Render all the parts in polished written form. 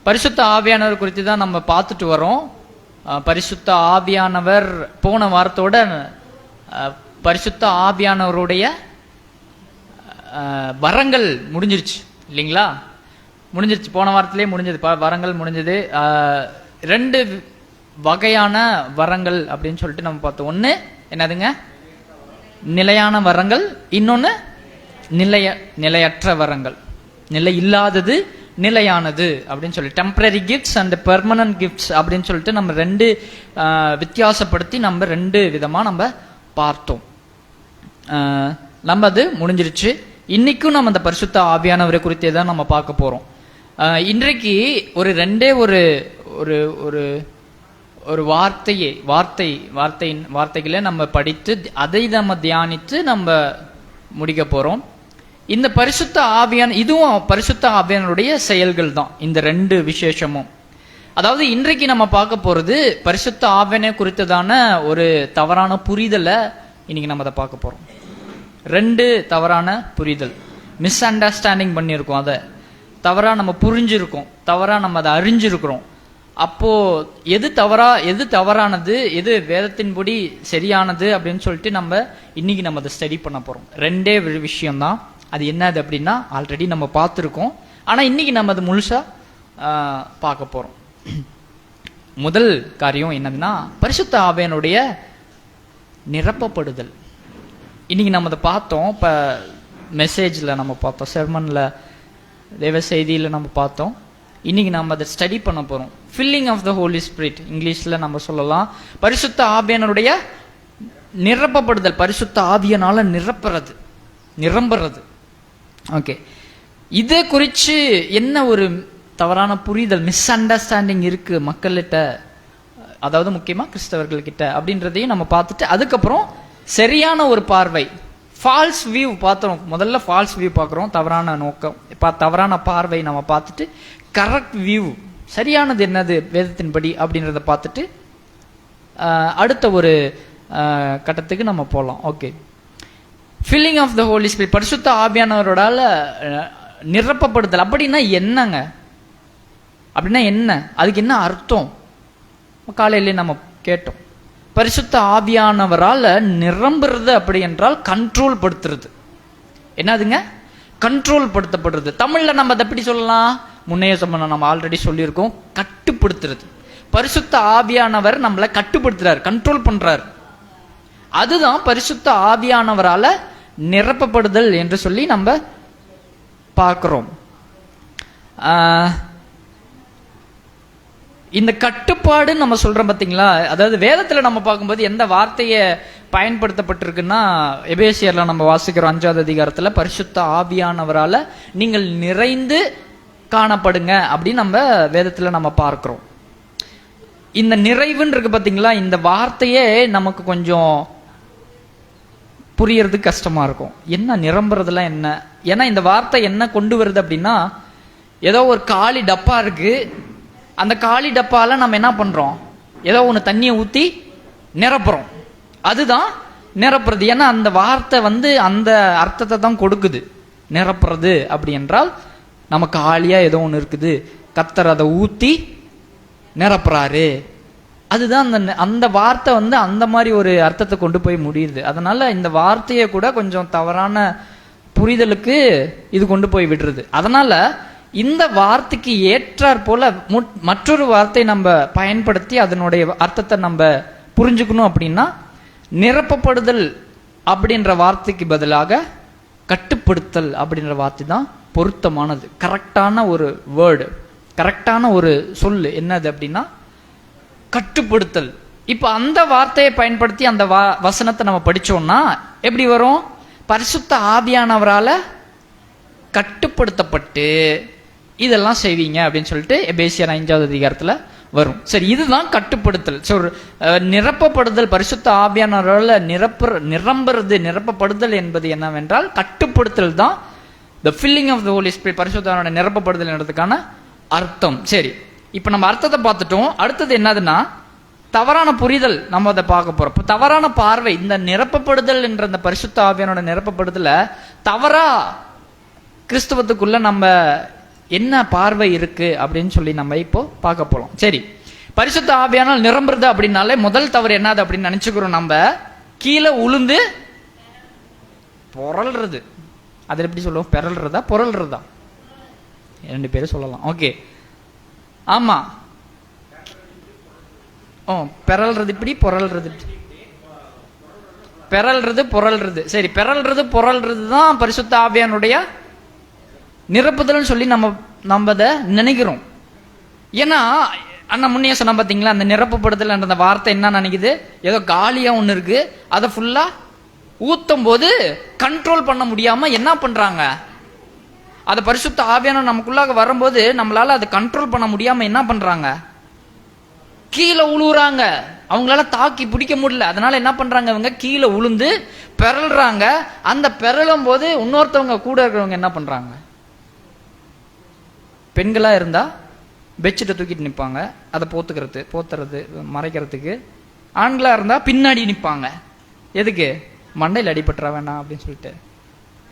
பரிசுத்த ஆவியானவர் குறித்து தான் நம்ம பார்த்துட்டு வரோம். பரிசுத்த ஆவியானவர் போன வாரத்தோட பரிசுத்த ஆவியானவருடைய வரங்கள் முடிஞ்சிருச்சு இல்லைங்களா? முடிஞ்சிருச்சு, போன வாரத்திலே முடிஞ்சது, வரங்கள் முடிஞ்சது. 2 வகையான வரங்கள் அப்படின்னு சொல்லிட்டு நம்ம பார்த்தோம். ஒன்று என்னதுங்க? நிலையான வரங்கள். இன்னொன்று நிலையற்ற வரங்கள். நிலை இல்லாதது, நிலையானது அப்படின்னு சொல்லி temporary gifts and permanent gifts அப்படின்னு சொல்லிட்டு நம்ம 2 வித்தியாசப்படுத்தி நம்ம 2 விதமாக நம்ம பார்த்தோம். நம்ம அது முடிஞ்சிருச்சு. இன்னைக்கும் நம்ம அந்த பரிசுத்த ஆவியானவரை குறித்தே தான் நம்ம பார்க்க போறோம். இன்றைக்கு ஒரு 2 ஒரு வார்த்தைகளை நம்ம படித்து அதை நம்ம தியானித்து நம்ம முடிக்க போறோம். இந்த பரிசுத்த ஆவியான, இதுவும் பரிசுத்த ஆவியானுடைய செயல்கள் தான் இந்த 2 விசேஷமும். அதாவது இன்றைக்கு நம்ம பார்க்க போறது பரிசுத்த ஆவியானை குறித்ததான ஒரு தவறான புரிதலை இன்னைக்கு நம்ம அதை பார்க்க போறோம். 2 தவறான புரிதல், மிஸ் அண்டர்ஸ்டாண்டிங் பண்ணியிருக்கோம், அதை தவறா நம்ம புரிஞ்சிருக்கோம், தவறா நம்ம அதை அறிஞ்சிருக்கிறோம். அப்போ எது தவறானது, எது வேதத்தின்படி சரியானது அப்படின்னு சொல்லிட்டு நம்ம இன்னைக்கு நம்ம அதை ஸ்டடி பண்ண போறோம். 2 விஷயம்தான். அது என்னது அப்படின்னா ஆல்ரெடி நம்ம பார்த்துருக்கோம், ஆனா இன்னைக்கு நம்ம அதை முழுசா பார்க்க போறோம். முதல் காரியம் என்னதுன்னா பரிசுத்த ஆவியானுடைய நிரப்பப்படுதல். இன்னைக்கு நம்ம அதை பார்த்தோம். இப்போ மெசேஜில் நம்ம பார்த்தோம், செர்மனில், தேவ செய்தியில் நம்ம பார்த்தோம். இன்னைக்கு நம்ம அதை ஸ்டடி பண்ண போறோம். Filling of the holy spirit இங்கிலீஷில் நம்ம சொல்லலாம். பரிசுத்த ஆவியானுடைய நிரப்பப்படுதல், பரிசுத்த ஆவியனால நிரம்புறது. ஓகே, இதை குறித்து என்ன ஒரு தவறான புரிதல், மிஸ் அண்டர்ஸ்டாண்டிங் இருக்கு மக்கள்கிட்ட, அதாவது முக்கியமாக கிறிஸ்தவர்கள்கிட்ட அப்படின்றதையும் நம்ம பார்த்துட்டு அதுக்கப்புறம் சரியான ஒரு பார்வை, ஃபால்ஸ் வியூ பார்த்தோம். முதல்ல ஃபால்ஸ் வியூ பார்க்குறோம், தவறான நோக்கம், தவறான பார்வை நம்ம பார்த்துட்டு கரெக்ட் வியூ, சரியானது என்னது வேதத்தின்படி அப்படின்றத பார்த்துட்டு அடுத்த ஒரு கட்டத்துக்கு நம்ம போகலாம். Okay, filling of the holy spirit, பரிசுத்த ஆவியானவரோடால நிரப்பப்படுதல் அப்படின்னா என்னங்க? அப்படின்னா என்ன, அதுக்கு என்ன அர்த்தம்? காலையிலே நம்ம கேட்டோம். பரிசுத்த ஆவியானவரால் நிரம்புறது அப்படி என்றால் கண்ட்ரோல் படுத்துறது. என்னதுங்க? கண்ட்ரோல் படுத்தப்படுறது. தமிழ்ல நம்ம அதை எப்படி சொல்லலாம்? முன்னைய சம்பந்தம் நம்ம ஆல்ரெடி சொல்லியிருக்கோம், கட்டுப்படுத்துறது. பரிசுத்த ஆவியானவர் நம்மளை கட்டுப்படுத்துறாரு, கண்ட்ரோல் பண்றாரு. அதுதான் பரிசுத்த ஆவியானவரால நிரப்பப்படுதல் என்று சொல்லி நம்ம பார்க்கிறோம். இந்த கட்டுப்பாடு நம்ம சொல்றோம் பார்த்தீங்களா? அதாவது வேதத்துல நம்ம பார்க்கும்போது எந்த வார்த்தையை பயன்படுத்தப்பட்டிருக்குன்னா, எபேசியர்ல நம்ம வாசிக்கிறோம் 5வது அதிகாரத்துல பரிசுத்த ஆவியானவரால நீங்கள் நிறைந்து காணப்படுங்க அப்படின்னு நம்ம வேதத்துல நம்ம பார்க்கிறோம். இந்த நிறைவுன்னு இருக்கு பார்த்தீங்களா? இந்த வார்த்தையே நமக்கு கொஞ்சம் புரியறதுக்கு கஷ்டமா இருக்கும். என்ன நிரம்புறதுலாம் என்ன? ஏன்னா இந்த வார்த்தை என்ன கொண்டு வருது அப்படின்னா, ஏதோ ஒரு காலி டப்பா இருக்கு, அந்த காலி டப்பால நம்ம என்ன பண்றோம்? ஏதோ ஒன்று தண்ணியை ஊற்றி நிரப்புறோம். அதுதான் நிரப்புறது. ஏன்னா அந்த வார்த்தை அந்த அர்த்தத்தை தான் கொடுக்குது. நிரப்புறது அப்படி என்றால் நம்ம காலியா ஏதோ ஒன்று இருக்குது, கர்த்தர் அதை ஊற்றி நிரப்புறாரு. அதுதான் அந்த வார்த்தை அந்த மாதிரி ஒரு அர்த்தத்தை கொண்டு போய் முடியுது. அதனால இந்த வார்த்தையை கூட கொஞ்சம் தவறான புரிதலுக்கு இது கொண்டு போய் விடுறது. அதனால இந்த வார்த்தைக்கு ஏற்றாற் போல மற்றொரு வார்த்தை நம்ம பயன்படுத்தி அதனுடைய அர்த்தத்தை நம்ம புரிஞ்சுக்கணும். அப்படின்னா நிரப்பப்படுதல் அப்படின்ற வார்த்தைக்கு பதிலாக கட்டுப்படுத்தல் அப்படின்ற வார்த்தை தான் பொருத்தமானது. கரெக்டான ஒரு வேர்டு, கரெக்டான ஒரு சொல்லு என்னது அப்படின்னா கட்டுப்படுத்தல். இப்ப அந்த வார்த்தையை பயன்படுத்தி அந்த வசனத்தை நம்ம படிச்சோம்னா எப்படி வரும்? பரிசுத்த ஆவியானவரால கட்டுப்படுத்தப்பட்டு இதெல்லாம் செய்வீங்க அப்படின்னு சொல்லிட்டு எபேசியர் 5வது அதிகாரத்துல வரும். சரி, இதுதான் கட்டுப்படுத்தல். நிரப்பப்படுதல், பரிசுத்த ஆவியானவரால நிரம்புறது, நிரப்பப்படுதல் என்பது என்னவென்றால் கட்டுப்படுத்தல் தான் the filling of the Holy Spirit, பரிசுத்தவானோட நிரப்பப்படுதல் என்றதுக்கான அர்த்தம். சரி, இப்போ நம்ம அர்த்தத்தை பார்த்துட்டோம். அடுத்தது என்னதுன்னா தவறான புரிதல் நம்ம அதை பார்க்க போறோம். இப்போ தவறான பார்வை, இந்த நிரப்பப்படுதல் என்ற இந்த பரிசுத்த ஆவியானோட நிரப்பப்படுதல தவறா கிறிஸ்தவத்துக்குள்ள நம்ம என்ன பார்வை இருக்கு அப்படின்னு சொல்லி நம்ம இப்போ பார்க்க போறோம். சரி, பரிசுத்த ஆவியானால் நிரம்புறது அப்படின்னாலே முதல் தவறு என்னது அப்படின்னு நினைச்சுக்கிறோம் நம்ம, கீழே உளுந்து பொறல்றது. அதில் எப்படி சொல்லுவோம், பெறல்றதா பொறல்றதா? 2 பேரும் சொல்லலாம். ஓகே, ஆமா. பெறல்றது இப்படி, பொறல்றது பெறல்றது பொறல்றது. சரி, பெறல்றது பொறல்றது தான் பரிசுத்த ஆவியானுடைய நிரப்புதல்னு சொல்லி நம்ம அதை நினைக்கிறோம். ஏன்னா அண்ணா முன்னே சொன்ன பார்த்தீங்களா, அந்த நிரப்பப்படுதல் அந்த வார்த்தை என்ன நினைக்குது, ஏதோ காலியா ஒன்று இருக்கு, அதை ஃபுல்லா ஊத்தும் போது கண்ட்ரோல் பண்ண முடியாம என்ன பண்றாங்க, அதை பரிசுத்த ஆவியான நமக்குள்ளாக வரும்போது நம்மளால அதை கண்ட்ரோல் பண்ண முடியாம என்ன பண்றாங்க, கீழே உழுவுறாங்க. அவங்களால தாக்கி பிடிக்க முடியல. அதனால என்ன பண்றாங்க, இவங்க கீழே உளுந்து பெறல்றாங்க. அந்த பெறலும் போது இன்னொருத்தவங்க கூட இருக்கிறவங்க என்ன பண்றாங்க, பெண்களா இருந்தா பெட்ஷீட்டை தூக்கிட்டு நிற்பாங்க, அதை போத்துறது மறைக்கிறதுக்கு. ஆண்களா இருந்தா பின்னாடி நிற்பாங்க. எதுக்கு, மண்டையில் அடிபட்டுற வேணாம் அப்படின்னு சொல்லிட்டு.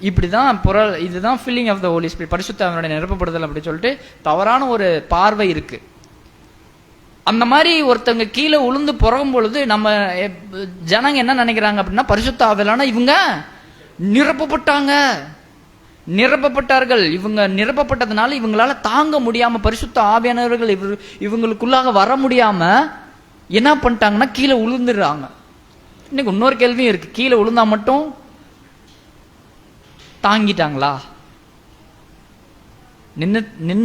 இப்படிதான் பொருள். இதுதான் filling of the holy spirit, பரிசுத்த ஆவியானுடைய நிரப்பப்படுதல் அப்படின்னு சொல்லிட்டு தவறான ஒரு பார்வை இருக்கு. அந்த மாதிரி ஒருத்தவங்க கீழே உளுந்து புறகும் பொழுது நம்ம ஜனங்க என்ன நினைக்கிறாங்க அப்படின்னா, பரிசுத்த ஆவியானவரால இவங்க நிரப்பப்பட்டார்கள். இவங்க நிரப்பப்பட்டதுனால இவங்களால தாங்க முடியாம, பரிசுத்த ஆவியானவர்கள் இவங்களுக்குள்ளாக வர முடியாம என்ன பண்ணிட்டாங்கன்னா கீழே உளுந்துடுறாங்க. இன்னைக்கு இன்னொரு கேள்வியும் இருக்கு, கீழே உளுந்தா மட்டும் தாங்கிட்டாங்களா?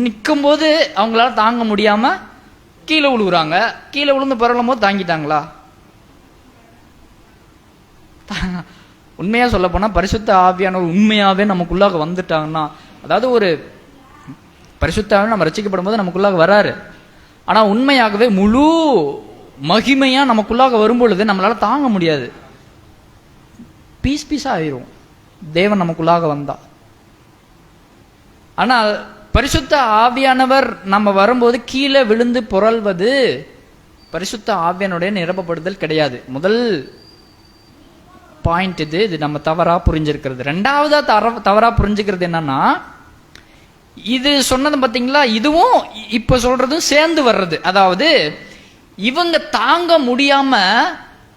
நிற்கும் போது அவங்களால தாங்க முடியாம கீழே உழுகுறாங்க, கீழே உளுந்து பரவலும் போது தாங்கிட்டாங்களா? உண்மையா சொல்ல போனா பரிசுத்த ஆவியானவர் உண்மையாவே நமக்குள்ளாக வந்துட்டாங்கன்னா, அதாவது ஒரு பரிசுத்த ஆவியானவர் நம்ம ரட்சிக்கப்படும் போது நமக்குள்ளாக வராரு, ஆனா உண்மையாகவே முழு மகிமையா நமக்குள்ளாக வரும்பொழுது நம்மளால தாங்க முடியாது, பீஸா ஆயிரும் தேவன் நமக்குள்ளாக வந்தா. ஆனால் பரிசுத்த ஆவியானவர் நம்ம வரும்போது கீழே விழுந்து புரள்வது பரிசுத்த ஆவியானுடைய நிரப்பப்படுதல் கிடையாது. முதல் பாயிண்ட் இது நம்ம தவறா புரிஞ்சிருக்கிறது. ரெண்டாவதா தவறா புரிஞ்சுக்கிறது என்னன்னா, இது சொன்னது பார்த்தீங்களா, இதுவும் இப்ப சொல்றதும் சேர்ந்து வர்றது. அதாவது இவங்க தாங்க முடியாம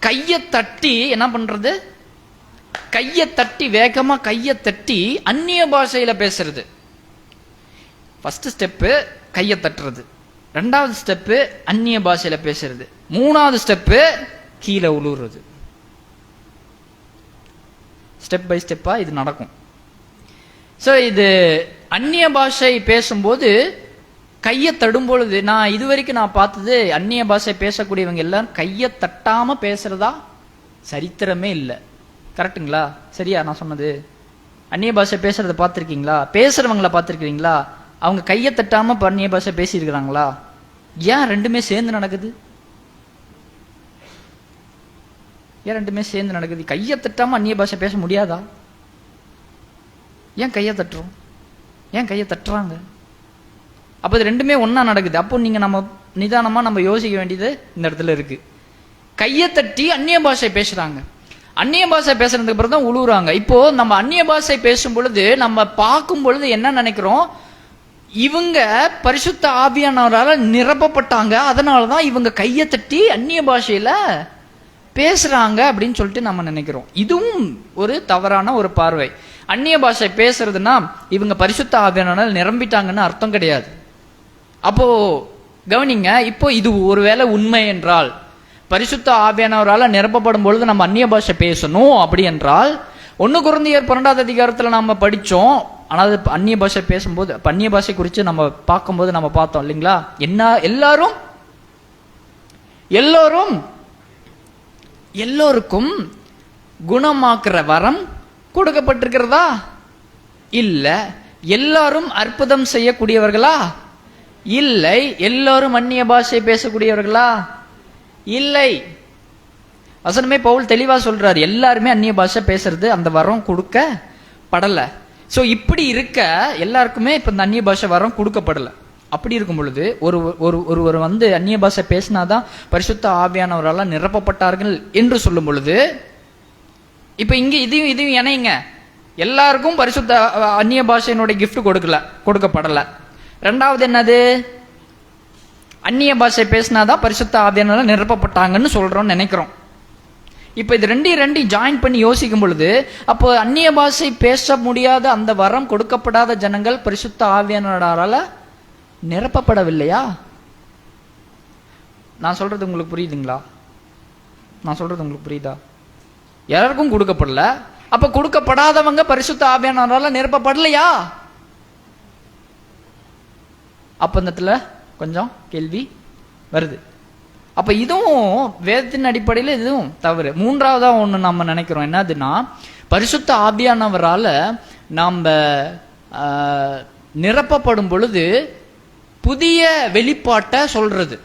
கையை தட்டி என்ன பண்றது, கையை தட்டி வேகமா கையை தட்டி அந்நிய பாஷையில பேசுறது. ஃபர்ஸ்ட் ஸ்டெப்பு கையை தட்டுறது, ரெண்டாவது ஸ்டெப்பு அந்நிய பாஷையில பேசுறது, மூணாவது ஸ்டெப்பு கீழே உழுவுறது. ஸ்டெப் பை ஸ்டெப்பா இது நடக்கும். ஸோ இது அந்நிய பாஷை பேசும்போது கையை தடும் பொழுது, நான் இதுவரைக்கும் நான் பார்த்தது அந்நிய பாஷை பேசக்கூடியவங்க எல்லாரும் கையை தட்டாம பேசுறதா சரித்திரமே இல்லை. கரெக்டுங்களா? சரியா நான் சொன்னது? அந்நிய பாஷை பேசுறத பார்த்துருக்கீங்களா? பேசுறவங்களை பார்த்துருக்கீங்களா? அவங்க கையை தட்டாம அந்நிய பாஷை பேசியிருக்கிறாங்களா? ஏன் ரெண்டுமே சேர்ந்து நடக்குது? ஏன் ரெண்டுமே சேர்ந்து நடக்குது? கையை தட்டாம அந்நிய பாஷை பேச முடியாதா? ஏன் கையை தட்டுறோம்? ஏன் கையை தட்டுறாங்க? அப்போ இது ரெண்டுமே ஒன்னா நடக்குது. அப்போ நீங்க நம்ம நிதானமா நம்ம யோசிக்க வேண்டியது இந்த இடத்துல இருக்கு. கையை தட்டி அந்நிய பாஷை பேசுறாங்க, அந்நிய பாஷை பேசுறதுக்கு அப்புறம் தான் உழுவுறாங்க. இப்போ நம்ம அந்நிய பாஷை பேசும் பொழுது நம்ம பார்க்கும் பொழுது என்ன நினைக்கிறோம், இவங்க பரிசுத்த ஆவியானவரால நிரப்பப்பட்டாங்க, அதனாலதான் இவங்க கையை தட்டி அந்நிய பாஷையில பேசுறாங்க அப்படின்னு சொல்லிட்டு நம்ம நினைக்கிறோம். இதுவும் ஒரு தவறான ஒரு பார்வை. அந்நிய பாஷை பேசுறதுன்னா இவங்க பரிசுத்த ஆவியானவரால் நிரம்பிட்டாங்கன்னு அர்த்தம் கிடையாது. அப்போ கவனிங்க, இப்போ இது ஒருவேளை உண்மை என்றால், பரிசுத்த ஆவியானவரால் நிரப்பப்படும் பொழுது நம்ம அந்நிய பாஷை பேசணும் அப்படி என்றால், 1 கொரிந்தியர் 12வது அதிகாரத்துல நம்ம படிச்சோம். ஆனால் அந்நிய பாஷை பேசும்போது, அந்நிய பாஷை குறித்து நம்ம பார்க்கும்போது நம்ம பார்த்தோம் இல்லைங்களா, என்ன எல்லோருக்கும் குணமாக்குற வரம் கொடுக்கப்பட்டிருக்கிறதா? இல்ல. எல்லாரும் அற்புதம் செய்யக்கூடியவர்களா? இல்லை. எல்லாரும் அந்நிய பாஷை பேசக்கூடியவர்களா? இல்லை. வசனமே பவுல் தெளிவா சொல்றாரு, எல்லாருமே அந்நிய பாஷை பேசுறது அந்த வரம் கொடுக்கப்படல. சோ இப்படி இருக்க எல்லாருக்குமே இப்ப இந்த அந்நிய பாஷை வரம் கொடுக்கப்படல. அப்படி இருக்கும் பொழுது ஒருவர் வந்து அந்நிய பாஷை பேசினாதான் பரிசுத்த ஆவியானவரால் நிரப்பப்பட்டார்கள் என்று சொல்லும் பொழுது, இப்ப இங்க இதையும் இணைங்க. எல்லாருக்கும் பரிசுத்த அந்நிய பாஷையினுடைய கிஃப்ட் கொடுக்கப்படல. ரெண்டாவது என்னது? அந்நிய பாஷை பேசினாதான் பரிசுத்த ஆவியானவரால நிரப்பப்பட்டாங்கன்னு சொல்றோம்னு நினைக்கிறோம். இப்ப இது ரெண்டையும் ஜாயின் பண்ணி யோசிக்கும் பொழுது, அப்போ அந்நிய பாஷை பேச முடியாத அந்த வரம் கொடுக்கப்படாத ஜனங்கள் பரிசுத்த ஆவியானவரால நிரப்பப்படவில்லையா? நான் சொல்றது உங்களுக்கு புரியுதுங்களா? நான் சொல்றது உங்களுக்கு புரியுதா? எல்லாருக்கும் கொடுக்கப்படல. அப்ப கொடுக்கப்படாதவங்க பரிசுத்த ஆவியானவரால நிரப்பப்படலையா? அப்ப இந்த இடத்துல கொஞ்சம் கேள்வி வருது. அப்ப இதுவும் வேதத்தின் அடிப்படையில் இதுவும் தவறு. மூன்றாவதா ஒண்ணு நம்ம நினைக்கிறோம், என்னதுன்னா பரிசுத்த ஆவியானவரால நாம் நிரப்பப்படும் பொழுது புதிய வெளிப்பாட்டை சொல்றது.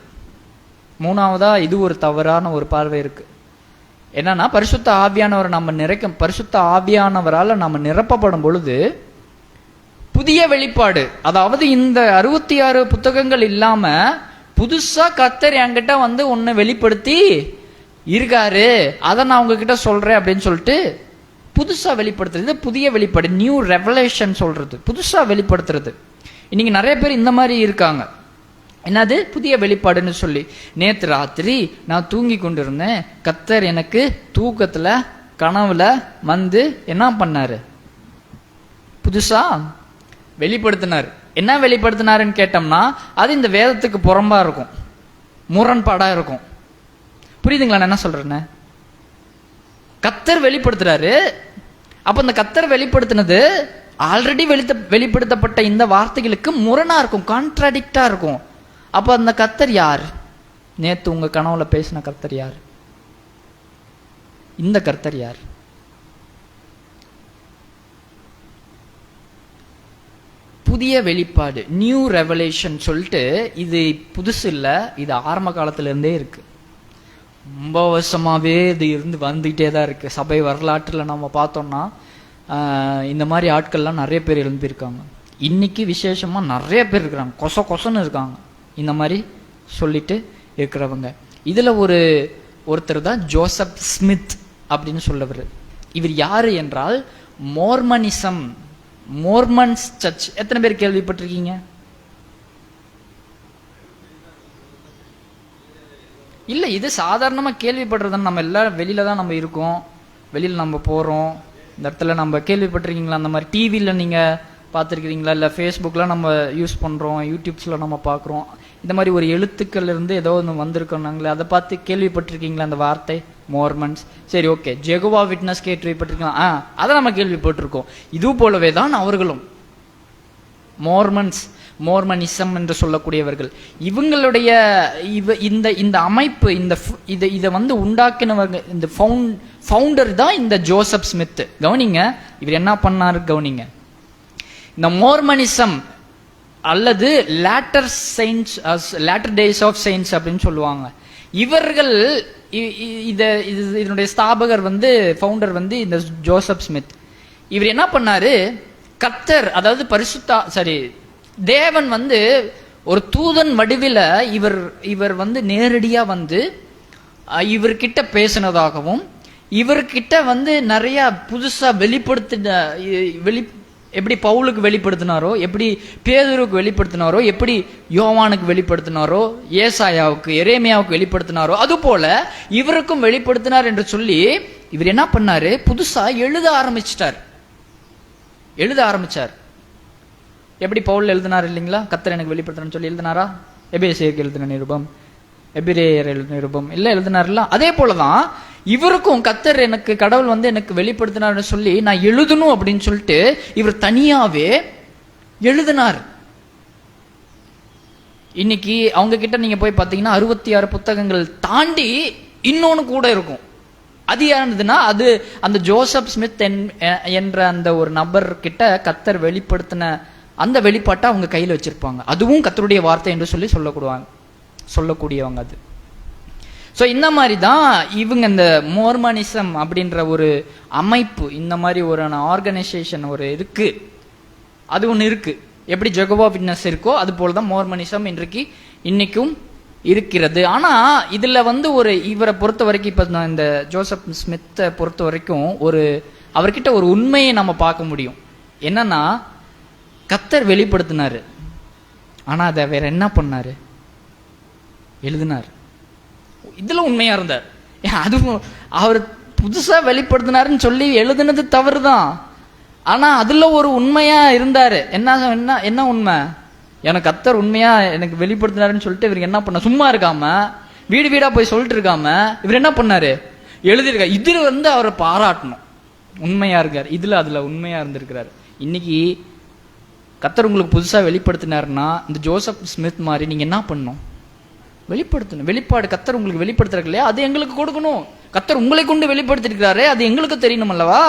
மூணாவதா இது ஒரு தவறான ஒரு பார்வை இருக்கு. என்னன்னா பரிசுத்த ஆவியானவரை நம்ம பரிசுத்த ஆவியானவரால நம்ம நிரப்பப்படும் பொழுது புதிய வெளிப்பாடு, அதாவது இந்த 66 புத்தகங்கள் இல்லாம புதுசா கர்த்தர் என்கிட்ட வந்து ஒன்னு வெளிப்படுத்தி இருக்காரு, அதை நான் உங்ககிட்ட சொல்றேன் அப்படின்னு சொல்லிட்டு புதுசா வெளிப்படுத்துறது புதிய வெளிப்பாடு, நியூ ரெவலேஷன் சொல்றது, புதுசா வெளிப்படுத்துறது. இன்னைக்கு நிறைய பேர் இந்த மாதிரி இருக்காங்க. என்னது புதிய வெளிப்பாடுன்னு சொல்லி, நேற்று ராத்திரி நான் தூங்கி கொண்டிருந்தேன், கர்த்தர் எனக்கு தூக்கத்துல கனவுல வந்து என்ன பண்ணாரு, புதுசா வெளிப்படுத்தினார். என்ன வெளிப்படுத்தினாருன்னு கேட்டோம்னா அது இந்த வேதத்துக்கு புறம்பா இருக்கும், முரண்பாடா இருக்கும். புரியுதுங்களா நான் என்ன சொல்றேன்னு? கர்த்தர் வெளிப்படுத்துறாரு. அப்ப இந்த கர்த்தர் வெளிப்படுத்தினது ஆல்ரெடி வெளிப்படுத்தப்பட்ட இந்த வார்த்தைகளுக்கு முரணா இருக்கும், கான்ட்ராடிக்டா இருக்கும். அப்ப அந்த கர்த்தர் யார்? நேத்து உங்க கனவுல பேசின கர்த்தர் யார்? இந்த கர்த்தர் யார்? புதிய வெளிப்பாடு, நியூ ரெவலேஷன் சொல்லிட்டு, இது புதுசு இல்லை, இது ஆரம்ப காலத்துல இருந்தே இருக்கு. ரொம்ப வருஷமாவே இது இருந்து வந்துகிட்டே தான் இருக்கு. சபை வரலாற்றுல நம்ம பார்த்தோம்னா இந்த மாதிரி ஆட்கள்லாம் நிறைய பேர் எழும்பியிருக்காங்க. இன்னைக்கு விசேஷமா நிறைய பேர் இருக்கிறாங்க, கொசன்னு இருக்காங்க இந்த மாதிரி சொல்லிட்டு இருக்கிறவங்க. இதுல ஒருத்தர் தான் ஜோசப் ஸ்மித் அப்படின்னு சொல்லவர். இவர் யாரு என்றால் மோர்மனிசம், மோர்மன்ஸ் சர்ச். எத்தனை பேர் கேள்விப்பட்டிருக்கீங்க? இல்ல, இது சாதாரணமா கேள்விப்படுறதுன்னு. நம்ம எல்லாரும் வெளியில தான் நம்ம இருக்கோம், வெளியில நம்ம போறோம், இந்த இடத்துல நம்ம கேள்விப்பட்டிருக்கீங்களா? அந்த மாதிரி டிவியில நீங்க பார்த்துருக்கிறீங்களா? இல்லை ஃபேஸ்புக்கில் நம்ம யூஸ் பண்ணுறோம், யூடியூப்ஸில் நம்ம பார்க்குறோம். இந்த மாதிரி ஒரு எழுத்துக்கள் இருந்து ஏதோ ஒன்று வந்திருக்கோம் நாங்களே, அதை பார்த்து கேள்விப்பட்டிருக்கீங்களா அந்த வார்த்தை மோர்மன்ஸ்? சரி, ஓகே. ஜெகோவா விட்னஸ் கேள்விப்பட்டிருக்கலாம். அதை நம்ம கேள்விப்பட்டிருக்கோம். இது போலவே தான் அவர்களும் மோர்மன்ஸ், மோர்மனிசம் என்று சொல்லக்கூடியவர்கள். இவங்களுடைய இந்த அமைப்பு, இதை வந்து உண்டாக்கினவங்க, இந்த ஃபவுண்டர் தான் இந்த ஜோசப் ஸ்மித். கவனிங்க, இவர் என்ன பண்ணாரு கவனிங்க. இந்த மோர்மனிசம் அல்லது லேட்டர் டேஸ் ஆஃப் செயின்ட்ஸ் அப்படின்னு சொல்லுவாங்க. இவர்கள் இதனுடைய ஸ்தாபகர் வந்து, ஃபவுண்டர் வந்து இந்த ஜோசப் ஸ்மித். இவர் என்ன பண்ணாரு, கர்த்தர், அதாவது தேவன் வந்து ஒரு தூதன் வடிவில் இவர் வந்து நேரடியா வந்து இவர்கிட்ட பேசினதாகவும், இவர்கிட்ட வந்து நிறைய புதுசா எப்படி பவுலுக்கு வெளிப்படுத்தினாரோ, எப்படி பேதுருக்கு வெளிப்படுத்தினாரோ, எப்படி யோவானுக்கு வெளிப்படுத்தினாரோ, ஏசாயாவுக்கு, எரேமியாவுக்கு வெளிப்படுத்தினாரோ, அது போல இவருக்கும் வெளிப்படுத்தினார் என்று சொல்லி இவர் என்ன பண்ணாரு, புதுசா எழுத ஆரம்பிச்சார். எப்படி பவுல் எழுதினார் இல்லைங்களா? கர்த்தர் எனக்கு வெளிப்படுத்தினு சொல்லி எழுதினாரா? எபேசியருக்கு எழுதின நிருபம், எபிரேயர் எழுதின நிருபம் எல்லாம் எழுதினார்ல. அதே போலதான் இவருக்கும் கர்த்தர் எனக்கு, கடவுள் வந்து எனக்கு வெளிப்படுத்தினார்னு சொல்லி நான் எழுதணும் அப்படின்னு சொல்லிட்டு இவர் தனியாவே எழுதினார். இன்னைக்கு அவங்க கிட்ட நீங்க போய் பார்த்தீங்கன்னா 66 புத்தகங்கள் தாண்டி இன்னொன்னு கூட இருக்கும். அது யாருன்னா அது அந்த ஜோசப் ஸ்மித் என்ற அந்த ஒரு நபர் கிட்ட கர்த்தர் வெளிப்படுத்தின அந்த வெளிப்பாட்டை அவங்க கையில் வச்சிருப்பாங்க. அதுவும் கர்த்தருடைய வார்த்தை என்று சொல்லக்கூடியவங்க அது. ஸோ இந்த மாதிரி தான் இவங்க இந்த மோர்மனிசம் அப்படின்ற ஒரு அமைப்பு, இந்த மாதிரி ஒரு ஆர்கனைசேஷன் ஒரு இருக்கு, அது ஒன்று இருக்கு. எப்படி ஜெகோவா விட்னஸ் இருக்கோ அது போல தான் மோர்மனிசம் இன்னைக்கும் இருக்கிறது. ஆனா இதுல வந்து இவரை பொறுத்த வரைக்கும், இப்ப இந்த ஜோசப் ஸ்மித்தை பொறுத்த வரைக்கும் அவர்கிட்ட ஒரு உண்மையை நம்ம பார்க்க முடியும். என்னன்னா, கர்த்தர் வெளிப்படுத்தினாரு, ஆனா அதை வேற என்ன பண்ணாரு? எழுதினார். இதுல உண்மையா இருந்தார். அதுவும் அவர் புதுசா வெளிப்படுத்தினாருன்னு சொல்லி எழுதுனது தவறுதான். ஆனா அதுல ஒரு உண்மையா இருந்தாரு. என்ன என்ன உண்மை? எனக்கு கர்த்தர் உண்மையா எனக்கு வெளிப்படுத்தினாருன்னு சொல்லிட்டு இவருக்கு என்ன பண்ண, சும்மா இருக்காம வீடு வீடா போய் சொல்லிட்டு இருக்காம இவர் என்ன பண்ணாரு? எழுதியிருக்காரு. இதுல அவரை பாராட்டணும். உண்மையா இருக்காரு. அதுல உண்மையா இருந்திருக்கிறாரு. இன்னைக்கு கர்த்தர் உங்களுக்கு புதுசா வெளிப்படுத்தினாருன்னா இந்த ஜோசப் ஸ்மித் மாதிரி நீங்க என்ன பண்ணணும்? வெளிப்படுத்தணும். வெளிப்பாடு கர்த்தர் உங்களுக்கு வெளிப்படுத்துறாரு இல்லையா, அது எங்களுக்கு கொடுக்கணும். கர்த்தர் உங்களை கொண்டு வெளிப்படுத்திருக்கிறாரு, அது எங்களுக்கு தெரியணும் அல்லவா?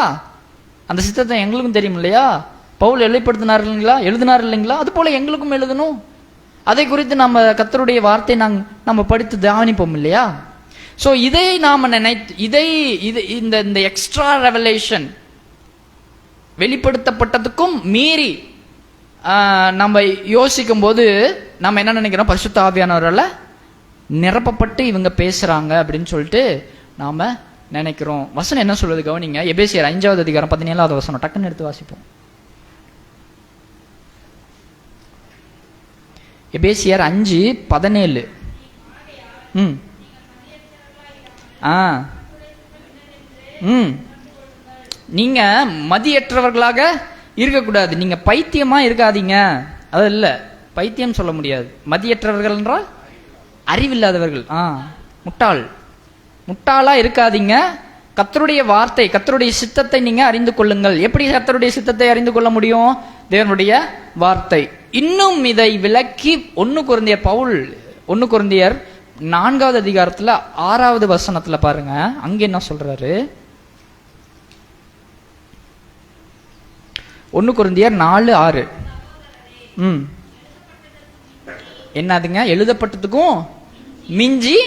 அந்த சித்தத்தை எங்களுக்கும் தெரியும் இல்லையா? பவுல் வெளிப்படுத்தினார் இல்லைங்களா, எழுதினார் இல்லைங்களா, அது போல எங்களுக்கும் எழுதணும். அதை குறித்து நம்ம கர்த்தருடைய வார்த்தை நம்ம படித்து தியானிப்போம் இல்லையா? ஸோ இதை நாம இந்த எக்ஸ்ட்ரா ரெவலேஷன் வெளிப்படுத்தப்பட்டதுக்கும் மீறி நம்ம யோசிக்கும் போது நம்ம என்ன நினைக்கிறோம்? பரிசுத்த ஆவியானவரால நிரப்பப்பட்டு இவங்க பேசுறாங்க அப்படின்னு சொல்லிட்டு நாம நினைக்கிறோம். வசனம் என்ன சொல்றது கவனிங்க. எபேசியர் 5வது அதிகாரம் 17வது வசனம் டக்குன்னு எடுத்து வாசிப்போம். எபேசியர் 5:17. நீங்க மதியற்றவர்களாக இருக்கக்கூடாது. நீங்க பைத்தியமா இருக்காதீங்க. அது இல்ல, பைத்தியம் சொல்ல முடியாது. மதியற்றவர்கள் என்றால் அறிவில்லாதவர்கள், முட்டாளா இருக்காதீங்க. கர்த்தருடைய வார்த்தை, கர்த்தருடைய சித்தத்தை நீங்க அறிந்து கொள்ளுங்கள். எப்படி கர்த்தருடைய சித்தத்தை அறிந்து கொள்ள முடியும்? தேவனுடைய வார்த்தை. இன்னும் இதை விளக்கி 1 கொரிந்தியர் பவுல் 1 கொரிந்தியர் 4வது அதிகாரத்துல 6வது வசனத்துல பாருங்க. அங்க என்ன சொல்றாரு? 1 கொரிந்தியர் 4:6. என்னதுங்க? எழுதப்பட்டதுக்கும் மிஞ்சி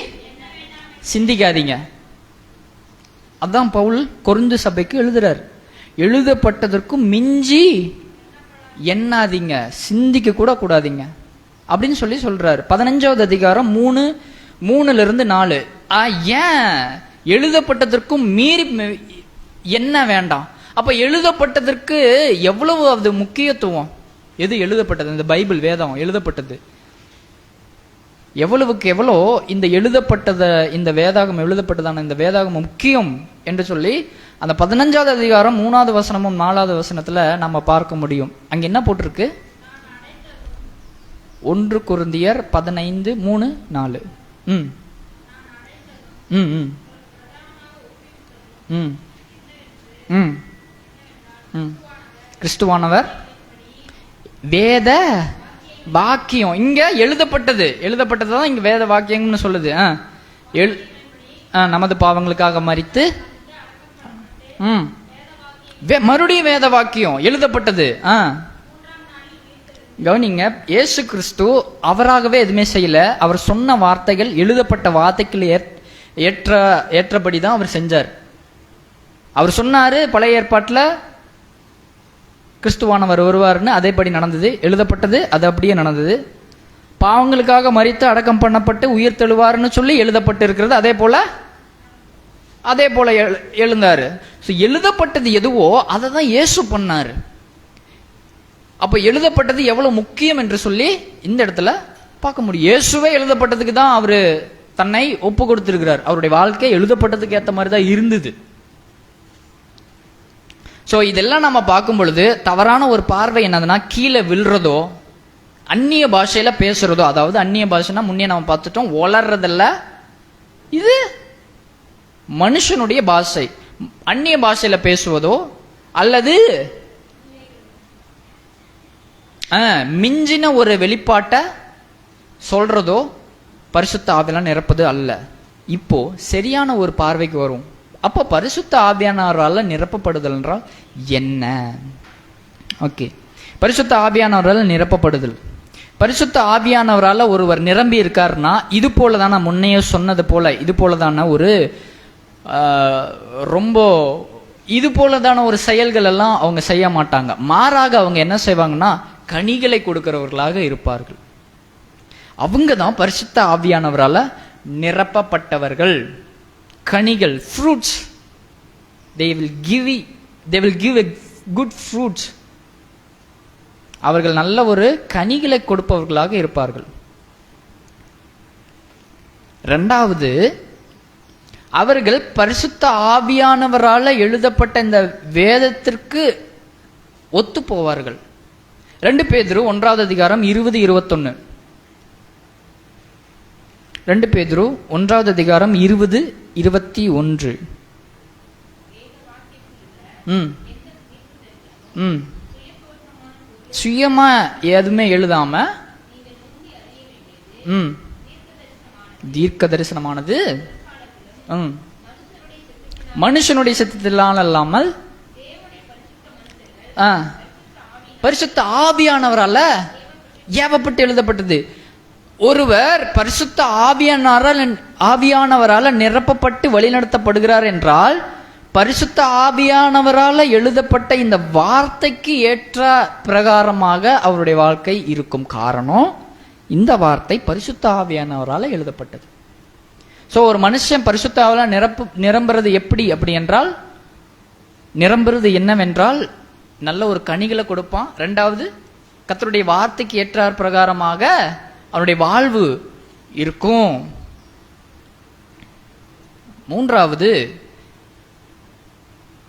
சிந்திக்காதீங்க. அதான் பவுல் கொரிந்து சபைக்கு எழுதுறார். எழுதப்பட்டதற்கும் மிஞ்சி எண்ணாதீங்க, சிந்திக்க கூட கூடாதீங்க அப்படின்னு சொல்றாரு. 15வது அதிகாரம் 3:3-4. ஏன் எழுதப்பட்டதற்கும் மீறி என்ன வேண்டாம்? அப்ப எழுதப்பட்டதற்கு எவ்வளவு அது முக்கியத்துவம்? எது எழுதப்பட்டது? இந்த பைபிள் வேதம் எழுதப்பட்டது எவ்வளவுக்கு எவ்வளோ இந்த எழுதப்பட்டத, இந்த வேதாகம் எழுதப்பட்டதான இந்த வேதாகம் முக்கியம் என்று சொல்லி அந்த 15வது அதிகாரம் 3வது வசனமும் 4வது வசனத்துல நம்ம பார்க்க முடியும். அங்க என்ன போட்டிருக்கு? 1 கொரிந்தியர் 15:3-4. கிறிஸ்துவானவர் வேத வாக்கியம். இங்க எழுதப்பட்டதுதான் இங்க வேத வாக்கியம்னு சொல்லுது. நமது பாவங்களுக்காக மரித்து மறுபடியும் வேத வாக்கியம் எழுதப்பட்டது. கவனிங்க, இயேசு கிறிஸ்து அவராகவே எதுவுமே செய்யல. அவர் சொன்ன வார்த்தைகள் எழுதப்பட்ட வார்த்தைகள் ஏற்றபடிதான் அவர் செஞ்சார். அவர் சொன்னாரு பழைய ஏற்பாட்டுல கிறிஸ்துவானவர் வருவார்னு, அதேபடி நடந்தது. எழுதப்பட்டது, அது அப்படியே நடந்தது. பாவங்களுக்காக மரித்து அடக்கம் பண்ணப்பட்டு உயிர் தெழுவார்னு சொல்லி எழுதப்பட்டு இருக்கிறது, அதே போல எழுந்தாரு. எழுதப்பட்டது எதுவோ அதை தான் இயேசு பண்ணாரு. அப்ப எழுதப்பட்டது எவ்வளவு முக்கியம் என்று சொல்லி இந்த இடத்துல பார்க்க முடியும். இயேசுவே எழுதப்பட்டதுக்கு தான் அவரு தன்னை ஒப்பு கொடுத்திருக்கிறார். அவருடைய வாழ்க்கை எழுதப்பட்டதுக்கு ஏற்ற மாதிரி தான் இருந்தது. ஸோ இதெல்லாம் நம்ம பார்க்கும் பொழுது தவறான ஒரு பார்வை என்னதுன்னா, கீழே விழுறதோ, அந்நிய பாஷையில பேசுறதோ, அதாவது அந்நிய பாஷைனா முன்னே நம்ம பார்த்துட்டோம், வளர்றதில்ல, இது மனுஷனுடைய பாஷை. அந்நிய பாஷையில பேசுவதோ அல்லது மிஞ்சின ஒரு வெளிப்பாட்டை சொல்றதோ பரிசுத்த ஆவியானவரால் நிரப்பது அல்ல. இப்போ சரியான ஒரு பார்வைக்கு வரும். அப்ப பரிசுத்த ஆவியானவரால் நிரப்பப்படுதல் என்றால் என்ன? ஓகே, பரிசுத்த ஆவியானவரால் நிரப்பப்படுதல். பரிசுத்த ஆவியானவரால் ஒருவர் நிரம்பி இருக்காருன்னா இது போலதான, முன்னையே சொன்னது போல இது போலதான ஒரு ரொம்ப இது போலதான ஒரு செயல்கள் எல்லாம் அவங்க செய்ய மாட்டாங்க. மாறாக அவங்க என்ன செய்வாங்கன்னா கனிகளை கொடுக்கிறவர்களாக இருப்பார்கள். அவங்க தான் பரிசுத்த ஆவியானவரால் நிரப்பப்பட்டவர்கள். கனிகள், fruits, they will give a good fruits. அவர்கள் நல்ல ஒரு கனிகளை கொடுப்பவர்களாக இருப்பார்கள். இரண்டாவது, அவர்கள் பரிசுத்த ஆவியானவரால் எழுதப்பட்ட இந்த வேதத்திற்கு ஒத்து போவார்கள். 2 பேதுரு 1 20-21. 2 பேதுரு 1 20-21. சுயமா எதுவுமே எழுதாம தீர்க்க தரிசனமானது மனுஷனுடைய சித்தத்தினால் அல்லாமல் பரிசுத்த ஆவியானவரால ஏவப்பட்டு எழுதப்பட்டது. ஒருவர் பரிசுத்த ஆவியானவரால நிரப்பப்பட்டு வழிநடத்தப்படுகிறார் என்றால் பரிசுத்த ஆவியானவரால எழுதப்பட்ட இந்த வார்த்தைக்கு ஏற்ற பிரகாரமாக அவருடைய வாழ்க்கை இருக்கும். காரணம், இந்த வார்த்தை பரிசுத்த ஆவியானவரால எழுதப்பட்டது. ஸோ ஒரு மனுஷன் பரிசுத்த ஆவியால நிரம்புறது அப்படி என்றால், நிரம்புறது என்னவென்றால் நல்ல ஒரு கனிகளை கொடுப்பான். ரெண்டாவது, கர்த்தருடைய வார்த்தைக்கு ஏற்றார் பிரகாரமாக அவனுடைய வாழ்வு இருக்கும். மூன்றாவது,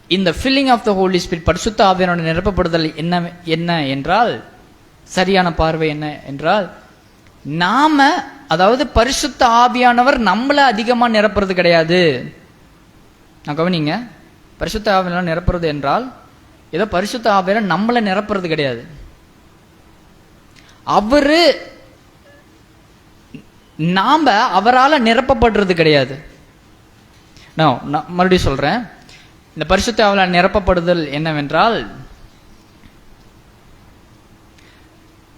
இந்த filling of the holy spirit, பரிசுத்த ஆவியானோட நிரப்பப்படுதல் என்ன என்றால், சரியான பார்வை என்ன என்றால், நாம அதாவது பரிசுத்த ஆவியானவர் நம்மள அதிகமா நிரப்புறது கிடையாது. நான் கவனிங்க, பரிசுத்த ஆவியானவர் நிரப்புறது என்றால் ஏதோ பரிசுத்த ஆவியானவர் நம்மள நிரப்புறது கிடையாது. நாம அவரால் நிரப்பப்படுறது கிடையாது. நான் மறுபடியும் சொல்றேன், இந்த பரிசுத்த ஆவியானவர் நிரப்பப்படுதல் என்னவென்றால்,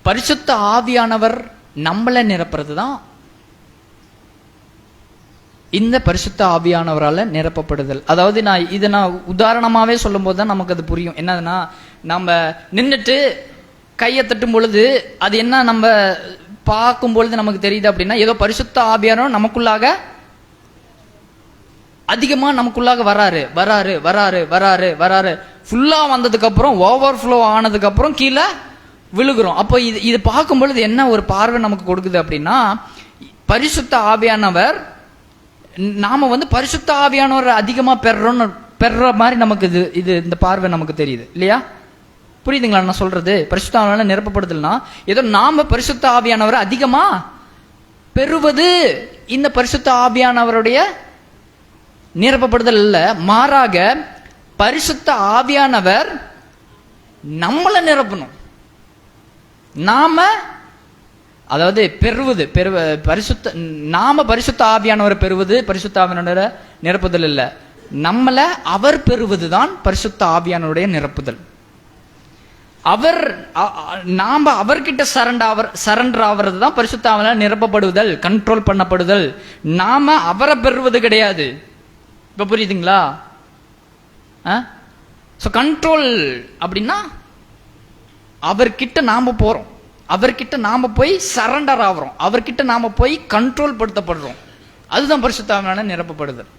பரிசுத்த ஆவியானவர் நம்மள நிரப்புறது தான் இந்த பரிசுத்த ஆவியானவரால நிரப்பப்படுதல். அதாவது நான் உதாரணமாவே சொல்லும் போது தான் நமக்கு அது புரியும். என்னதுன்னா, நம்ம நின்றுட்டு கையை தட்டும் பொழுது அது என்ன நம்ம பார்க்கும் பொழுது நமக்கு தெரியுது அப்படின்னா, ஏதோ பரிசுத்த ஆவியானவர் நமக்குள்ளாக அதிகமா நமக்குள்ளாக வராரு வராரு வராரு வராரு வராரு ஃபுல்லா வந்ததுக்கு அப்புறம் ஓவர்ஃப்ளோ ஆனதுக்கு அப்புறம் கீழே விழுகிறோம். அப்போ இது பார்க்கும் பொழுது என்ன ஒரு பார்வை நமக்கு கொடுக்குது அப்படின்னா, பரிசுத்த ஆவியானவர் நாம பரிசுத்த ஆவியானவர் அதிகமா பெற மாதிரி நமக்கு இந்த பார்வை நமக்கு தெரியுது இல்லையா? புரியுதுங்களா நான் சொல்றது? பரிசுத்த ஆவியானவர் நிரப்பப்படுதல்னா ஏதோ நாம பரிசுத்த ஆவியானவரை அதிகமா பெறுவது இந்த பரிசுத்த ஆவியானவருடைய நிரப்பப்படுதல் அல்ல. மாறாக பரிசுத்த ஆவியானவர் நம்மள நிரப்பணும். நாம அதாவது நாம பரிசுத்த ஆவியானவரை பெறுவது பரிசுத்த ஆவியானவரை நிரப்புதல் இல்ல, நம்மள அவர் பெறுவதுதான் பரிசுத்த ஆவியானவருடைய நிரப்புதல். நாம அவர்கிட்ட சரண்டர் ஆகிறது தான் பரிசுத்த ஆவியானவரால் நிரப்பப்படுதல், கண்ட்ரோல் பண்ணப்படுதல். நாம அவரை பெறுவது கிடையாது. இப்ப புரியுதுங்களா? கண்ட்ரோல் அப்படின்னா அவர்கிட்ட நாம போறோம், அவர்கிட்ட நாம போய் சரண்டர் ஆகிறோம், அவர்கிட்ட நாம போய் கண்ட்ரோல் படுத்தப்படுறோம். அதுதான் பரிசுத்த ஆவியானவரால் நிரப்பப்படுதல்.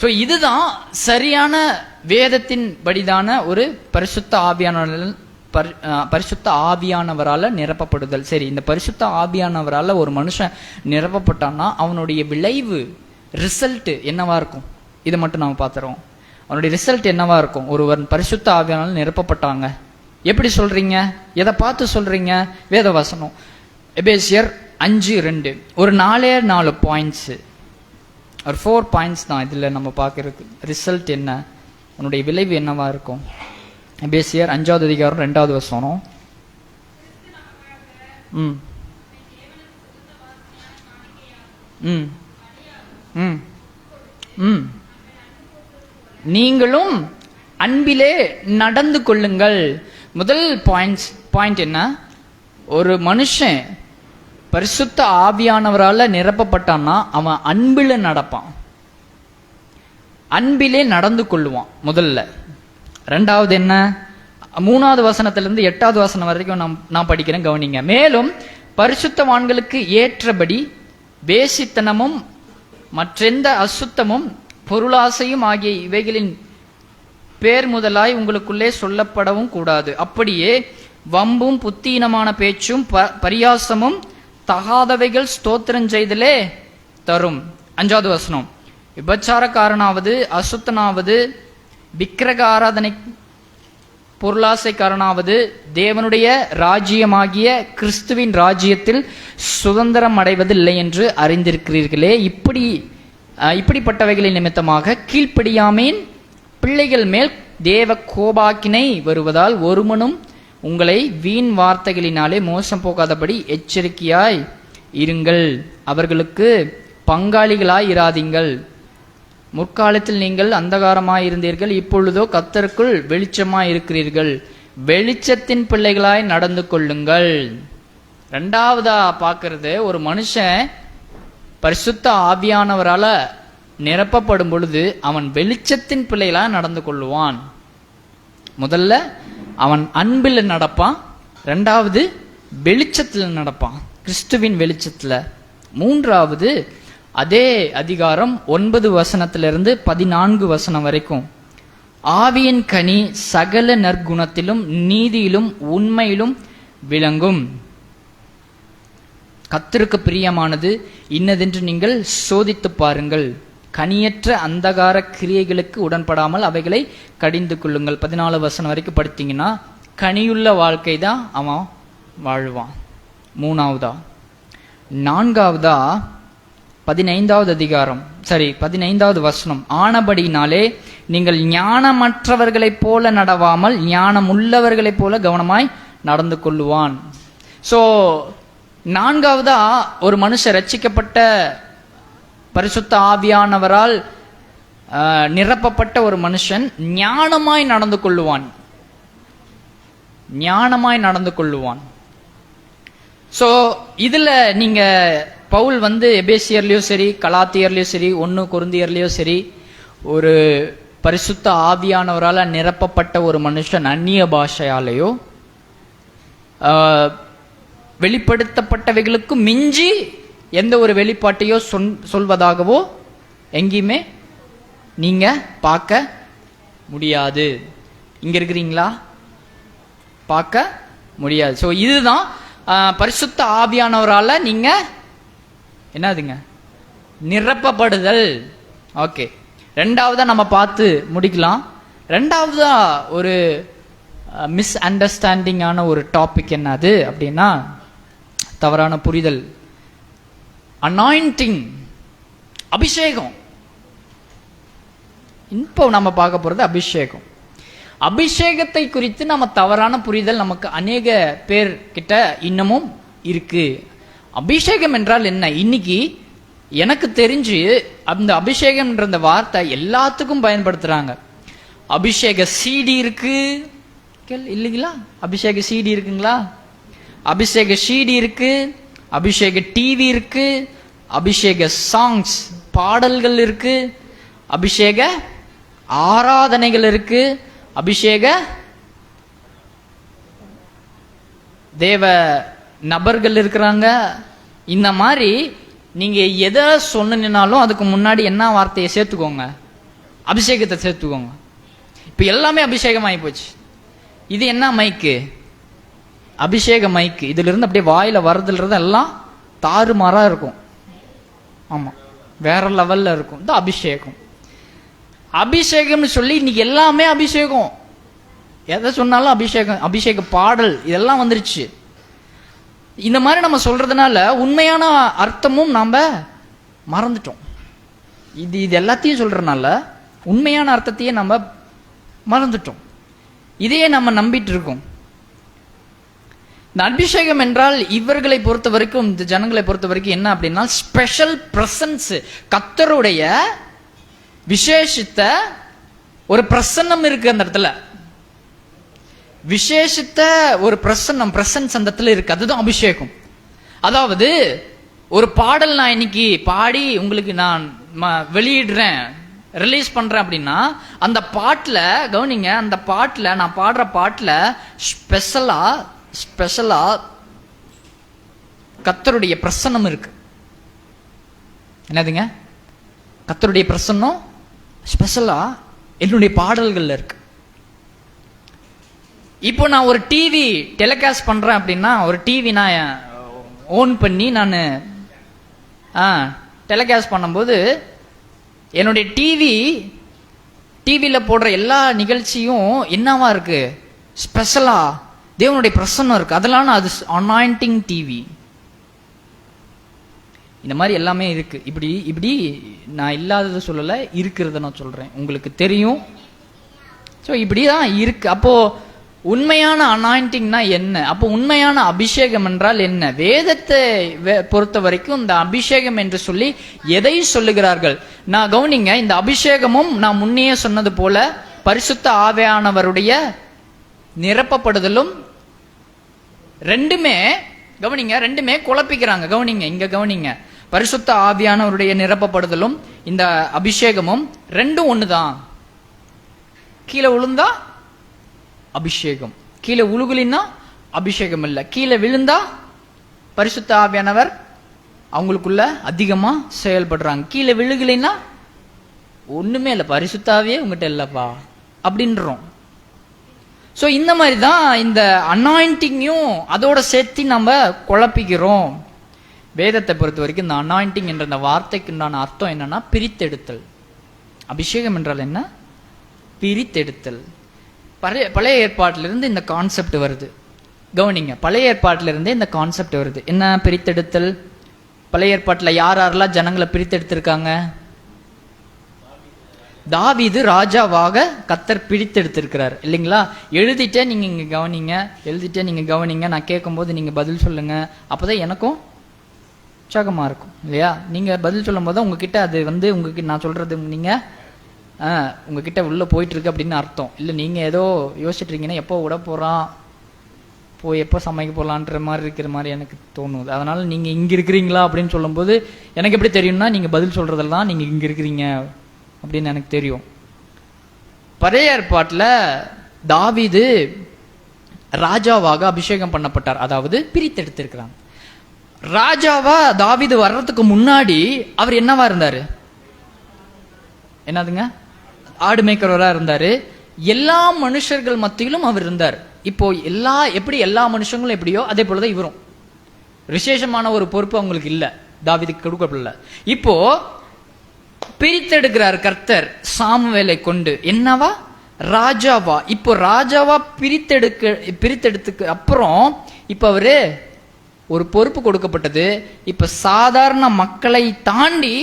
ஸோ இதுதான் சரியான வேதத்தின் படிதான ஒரு பரிசுத்த ஆவியானவரால் நிரப்பப்படுதல். சரி, இந்த பரிசுத்த ஆவியானவரால் ஒரு மனுஷன் நிரப்பப்பட்டான்னா அவனுடைய விளைவு ரிசல்ட் என்னவா இருக்கும்? இதை மட்டும் நாம பார்த்துறோம். அவனுடைய ரிசல்ட் என்னவா இருக்கும்? ஒருவர் பரிசுத்த ஆவியானவரால் நிரப்பப்பட்டாங்க. எப்படி சொல்றீங்க? எதை பார்த்து சொல்றீங்க? வேதவசனம் எபேசியர் 5:2. ஒரு 4 பாயிண்ட்ஸ், ஒரு 4 பாயிண்ட்ஸ் தான் இதுல நம்ம பார்க்கறது. ரிசல்ட் என்ன, உன்னுடைய விளைவு என்னவா இருக்கும்? எபேசியர் 5:2. நீங்களும் அன்பிலே நடந்து கொள்ளுங்கள். முதல் பாயிண்ட் என்ன? ஒரு மனுஷன் பரிசுத்த ஆவியானவரால நிரப்பப்பட்டான்னா அவன் அன்பில நடப்பான், அன்பிலே நடந்து கொள்ளுவான் முதல்ல. ரெண்டாவது என்ன? 3வது வசனத்திலிருந்து 8வது வசனம் வரைக்கும் நான் படிக்கிறேன், கவனிங்க. மேலும் பரிசுத்தவான்களுக்கு ஏற்றபடி வேசித்தனமும் மற்றெந்த அசுத்தமும் பொருளாசையும் ஆகிய இவைகளின் பேர் முதலாய் உங்களுக்குள்ளே சொல்லப்படவும் கூடாது. அப்படியே வம்பும் புத்தீனமான பேச்சும் பரியாசமும் தகாதவைகள் ஸ்தோத்திரம் செய்தலே தரும். 5வது வசனம், விபச்சாரக்காரனாவது அசுத்தனாவது விக்கிரக ஆராதனை பொருளாசைக்காரனாவது தேவனுடைய ராஜ்யமாகிய கிறிஸ்துவின் ராஜ்யத்தில் சுதந்திரம் அடைவதில்லை என்று அறிந்திருக்கிறீர்களே. இப்படிப்பட்டவைகளின் நிமித்தமாக கீழ்ப்படியாமேன் பிள்ளைகள் மேல் தேவ கோபாக்கினை வருவதால் ஒருவனும் உங்களை வீண் வார்த்தைகளினாலே மோசம் போகாதபடி எச்சரிக்கையாய் இருங்கள். அவர்களுக்கு பங்காளிகளாய் இராதீங்கள். முற்காலத்தில் நீங்கள் அந்தகாரமாய் இருந்தீர்கள், இப்பொழுதோ கர்த்தருக்குள் வெளிச்சமாய் இருக்கிறீர்கள். வெளிச்சத்தின் பிள்ளைகளாய் நடந்து கொள்ளுங்கள். 2வதா பார்க்கறது, ஒரு மனுஷன் பரிசுத்த ஆவியானவரால நிரப்பப்படும் பொழுது அவன் வெளிச்சத்தின் பிள்ளைகளாய் நடந்து கொள்ளுவான். முதல்ல அவன் அன்பில் நடப்பான், 2வது வெளிச்சத்தில் நடப்பான், கிறிஸ்துவின் வெளிச்சத்துல. 3வது அதே அதிகாரம் 9 வசனத்திலிருந்து 14 வசனம் வரைக்கும், ஆவியின் கனி சகல நற்குணத்திலும் நீதியிலும் உண்மையிலும் விளங்கும். கர்த்தருக்கு பிரியமானது இன்னதென்று நீங்கள் சோதித்து பாருங்கள். கனியற்ற அந்தகார கிரியைகளுக்கு உடன்படாமல் அவைகளை கடிந்து கொள்ளுங்கள். 14 வசனம் வரைக்கும் படித்தீங்கன்னா கனியுள்ள வாழ்க்கை தான் அவன் வாழ்வான். 3வதா. 4வதா 15வது அதிகாரம் 15வது வசனம், ஆனபடினாலே நீங்கள் ஞானமற்றவர்களைப் போல நடவாமல் ஞானம் உள்ளவர்களைப் போல கவனமாய் நடந்து கொள்ளுவான். ஸோ 4வதா ஒரு மனுஷன் ரட்சிக்கப்பட்ட பரிசுத்த ஆவியானவரால் நிரப்பப்பட்ட ஒரு மனுஷன் ஞானமாய் நடந்து கொள்ளுவான். ஞானமாய் நடந்து கொள்ளுவான். ஸோ இதுல நீங்க பவுல் எபேசியர்லயும் சரி, கலாத்தியர்லயும் சரி, 1 கொரிந்தியர்லயும் சரி, ஒரு பரிசுத்த ஆவியானவரால் நிரப்பப்பட்ட ஒரு மனுஷன் அந்நிய பாஷையாலேயோ வெளிப்படுத்தப்பட்டவைகளுக்கு மிஞ்சி எந்த ஒரு வெளிப்பாட்டையோ சொல்வதாகவோ எங்கேயுமே நீங்க பார்க்க முடியாது. இங்க இருக்கிறீங்களா? பார்க்க முடியாது. ஸோ இதுதான் பரிசுத்த ஆவியானவரால நீங்க என்னதுங்க நிரப்பப்படுதல். ஓகே, 2வதா நம்ம பார்த்து முடிக்கலாம். 2வதா ஒரு மிஸ் அண்டர்ஸ்டாண்டிங்கான ஒரு டாபிக் என்னது அப்படின்னா தவறான புரிதல். அனாயிண்டிங், அபிஷேகம். இப்போ நம்ம பார்க்க போறது அபிஷேகம். அபிஷேகத்தை குறித்து நம்ம தவறான புரிதல் நமக்கு அநேக பேர் கிட்ட இன்னமும் இருக்கு. அபிஷேகம் என்றால் என்ன? இன்னைக்கு எனக்கு தெரிஞ்சு அந்த அபிஷேகம் என்ற அந்த வார்த்தை எல்லாத்துக்கும் பயன்படுத்துறாங்க. அபிஷேக சீடி இருக்கு இல்லைங்களா? அபிஷேக சீடி இருக்குங்களா? அபிஷேக சீடி இருக்கு, அபிஷேக டிவி இருக்கு, அபிஷேக சாங்ஸ் பாடல்கள் இருக்கு, அபிஷேக ஆராதனைகள் இருக்கு, அபிஷேக தேவ நபர்கள் இருக்கிறாங்க. இந்த மாதிரி நீங்க எதை சொன்னாலும் அதுக்கு முன்னாடி என்ன வார்த்தையை சேர்த்துக்கோங்க? அபிஷேகத்தை சேர்த்துக்கோங்க. இப்ப எல்லாமே அபிஷேகம் ஆகி போச்சு. இது என்ன மைக்கு? அபிஷேக மைக்கு. இதுல இருந்து அப்படியே வாயில வரதுல எல்லாம் தாறுமாறா இருக்கும். ஆமா, வேற லெவல்ல இருக்கும். இந்த அபிஷேகம் அபிஷேகம்னு சொல்லி இன்னைக்கு எல்லாமே அபிஷேகம். எதை சொன்னாலும் அபிஷேகம், அபிஷேக பாடல் இதெல்லாம் வந்துருச்சு. இந்த மாதிரி நம்ம சொல்றதுனால உண்மையான அர்த்தமும் நாம மறந்துட்டோம். இது எல்லாத்தையும் சொல்றதுனால உண்மையான அர்த்தத்தையே நம்ம மறந்துட்டோம். இதையே நம்ம நம்பிட்டு இருக்கோம். இந்த அபிஷேகம் என்றால் இவர்களை பொறுத்த வரைக்கும், இந்த ஜனங்களை பொறுத்த வரைக்கும் என்ன அப்படின்னா ஸ்பெஷல் பிரசன்ஸ். கர்த்தருடைய விசேஷித்த ஒரு பிரசன்னம் இருக்கு அந்த இடத்துல. விசேஷித்த ஒரு பிரசன்னம், பிரசன்ஸ் அந்த இடத்துல இருக்கு. அதுதான் அபிஷேகம். அதாவது ஒரு பாடல் நான் இன்னைக்கு பாடி உங்களுக்கு நான் வெளியிடுறேன், ரிலீஸ் பண்றேன் அப்படின்னா அந்த பாட்டுல கவனிங்க, அந்த பாட்டுல நான் பாடுற பாட்டுல ஸ்பெஷலா கர்த்தருடைய பிரசன்னம் இருக்கு. என்னதுங்க? கர்த்தருடைய பிரசன்னம் ஸ்பெஷலா என்னுடைய பாடல்கள்ல இருக்கு. இப்போ நான் ஒரு டிவி டெலிகாஸ்ட் பண்றேன் அப்படின்னா, ஒரு டிவி நான் ஓன் பண்ணி நான் டெலிகாஸ்ட் பண்ணும்போது என்னுடைய டிவியில் போடுற எல்லா நிகழ்ச்சியும் என்னவா இருக்கு? ஸ்பெஷலா தேவனுடைய பிரசன்னம் இருக்கு. அதெல்லாம் அது அனாயிண்டிங் டிவி. இந்த மாதிரி எல்லாமே இருக்கு. இப்படி நான் இல்லாததை சொல்லலை, இருக்கிறத நான் சொல்றேன், உங்களுக்கு தெரியும். ஸோ இப்படிதான் இருக்கு. அப்போ உண்மையான அனாயிண்டிங்னா என்ன? அப்போ உண்மையான அபிஷேகம் என்றால் என்ன? வேதத்தை பொறுத்த வரைக்கும் இந்த அபிஷேகம் என்று சொல்லி எதை சொல்லுகிறார்கள்? நான் கவனிங்க, இந்த அபிஷேகமும் நான் முன்னையே சொன்னது போல பரிசுத்த ஆவியானவருடைய நிரப்பப்படுதலும் ரெண்டுமே கவனிங்க, ரெண்டுமே குழப்பிக்கிறாங்க. கவனிங்க, இங்க கவனிங்க, பரிசுத்த ஆவியானவருடைய நிரப்பப்படுதலும் இந்த அபிஷேகமும் ரெண்டும் ஒண்ணுதான். கீழே விழுந்தா அபிஷேகம், கீழே உழுகுலின்னா அபிஷேகம் இல்லை. கீழே விழுந்தா பரிசுத்த ஆவியானவர் அவங்களுக்குள்ள அதிகமா செயல்படுறாங்க. கீழே விழுகலைன்னா ஒண்ணுமே இல்லை, பரிசுத்தாவே உங்ககிட்ட இல்லப்பா அப்படின்றோம். ஸோ இந்த மாதிரி தான் இந்த அனாயிண்டிங்கையும் அதோட சேர்த்து நம்ம குழப்பிக்கிறோம். வேதத்தை பொறுத்த வரைக்கும் இந்த அனாயிண்டிங் என்ற இந்த வார்த்தைக்கு உண்டான அர்த்தம் என்னன்னா பிரித்தெடுத்தல். அபிஷேகம் என்றால் என்ன? பிரித்தெடுத்தல். பழைய ஏற்பாட்டிலிருந்து இந்த கான்செப்ட் வருது. கவனிங்க, பழைய ஏற்பாட்டிலிருந்தே இந்த கான்செப்ட் வருது. என்ன பிரித்தெடுத்தல்? பழைய ஏற்பாட்டில் யாரெல்லாம் ஜனங்களை பிரித்தெடுத்திருக்காங்க? தாவீது ராஜாவாக கர்த்தர் பிரித்தெடுத்திருக்கிறார் இல்லைங்களா? எழுதிட்டே நீங்க இங்க கவனிங்க, எழுதிட்டே நீங்க கவனிங்க. நான் கேட்கும்போது நீங்க பதில் சொல்லுங்க. அப்போதான் எனக்கும் உற்சாகமா இருக்கும் இல்லையா? நீங்க பதில் சொல்லும் போது உங்ககிட்ட அது உங்ககிட்ட நான் சொல்றது நீங்க உங்ககிட்ட உள்ள போயிட்டு இருக்கு அப்படின்னு அர்த்தம் இல்லை. நீங்க ஏதோ யோசிச்சுட்டு இருக்கீங்கன்னா எப்போ விட போறான், எப்போ சமைக்க போகலான்ற மாதிரி இருக்கிற மாதிரி எனக்கு தோணுது. அதனால நீங்க இங்க இருக்கிறீங்களா அப்படின்னு சொல்லும்போது எனக்கு எப்படி தெரியும்னா, நீங்க பதில் சொல்றதெல்லாம் நீங்க இங்க இருக்கிறீங்க அப்படின்னு எனக்கு தெரியும். பழைய ஏற்பாட்டில் தாவீது ராஜாவாக அபிஷேகம் பண்ணப்பட்டார், அதாவது பிரித்தெடுத்திருக்கிறாங்க. ராஜாவா தாவீது வர்றதுக்கு முன்னாடி அவர் என்னவா இருந்தாரு? என்னதுங்க? ஆடு மேய்க்கிறவரா இருந்தாரு. எல்லா மனுஷர்கள் மத்தியிலும் அவர் இருந்தார். இப்போ எப்படி எல்லா மனுஷங்களும் எப்படியோ அதே போலதான் இவரும். விசேஷமான ஒரு பொறுப்பு அவங்களுக்கு இல்ல, தாவீதுக்கு கொடுக்கப்படல. இப்போ பிரித்தெடுக்கிறார் கர்த்தர் சாமுவேலை கொண்டு. என்னவா? ராஜாவா. இப்போ ராஜாவா பிரித்தெடுத்துக்கு அப்புறம் இப்ப அவரு ஒரு பொறுப்பு கொடுக்கப்பட்டது. இப்ப சாதாரண மக்களை தாண்டி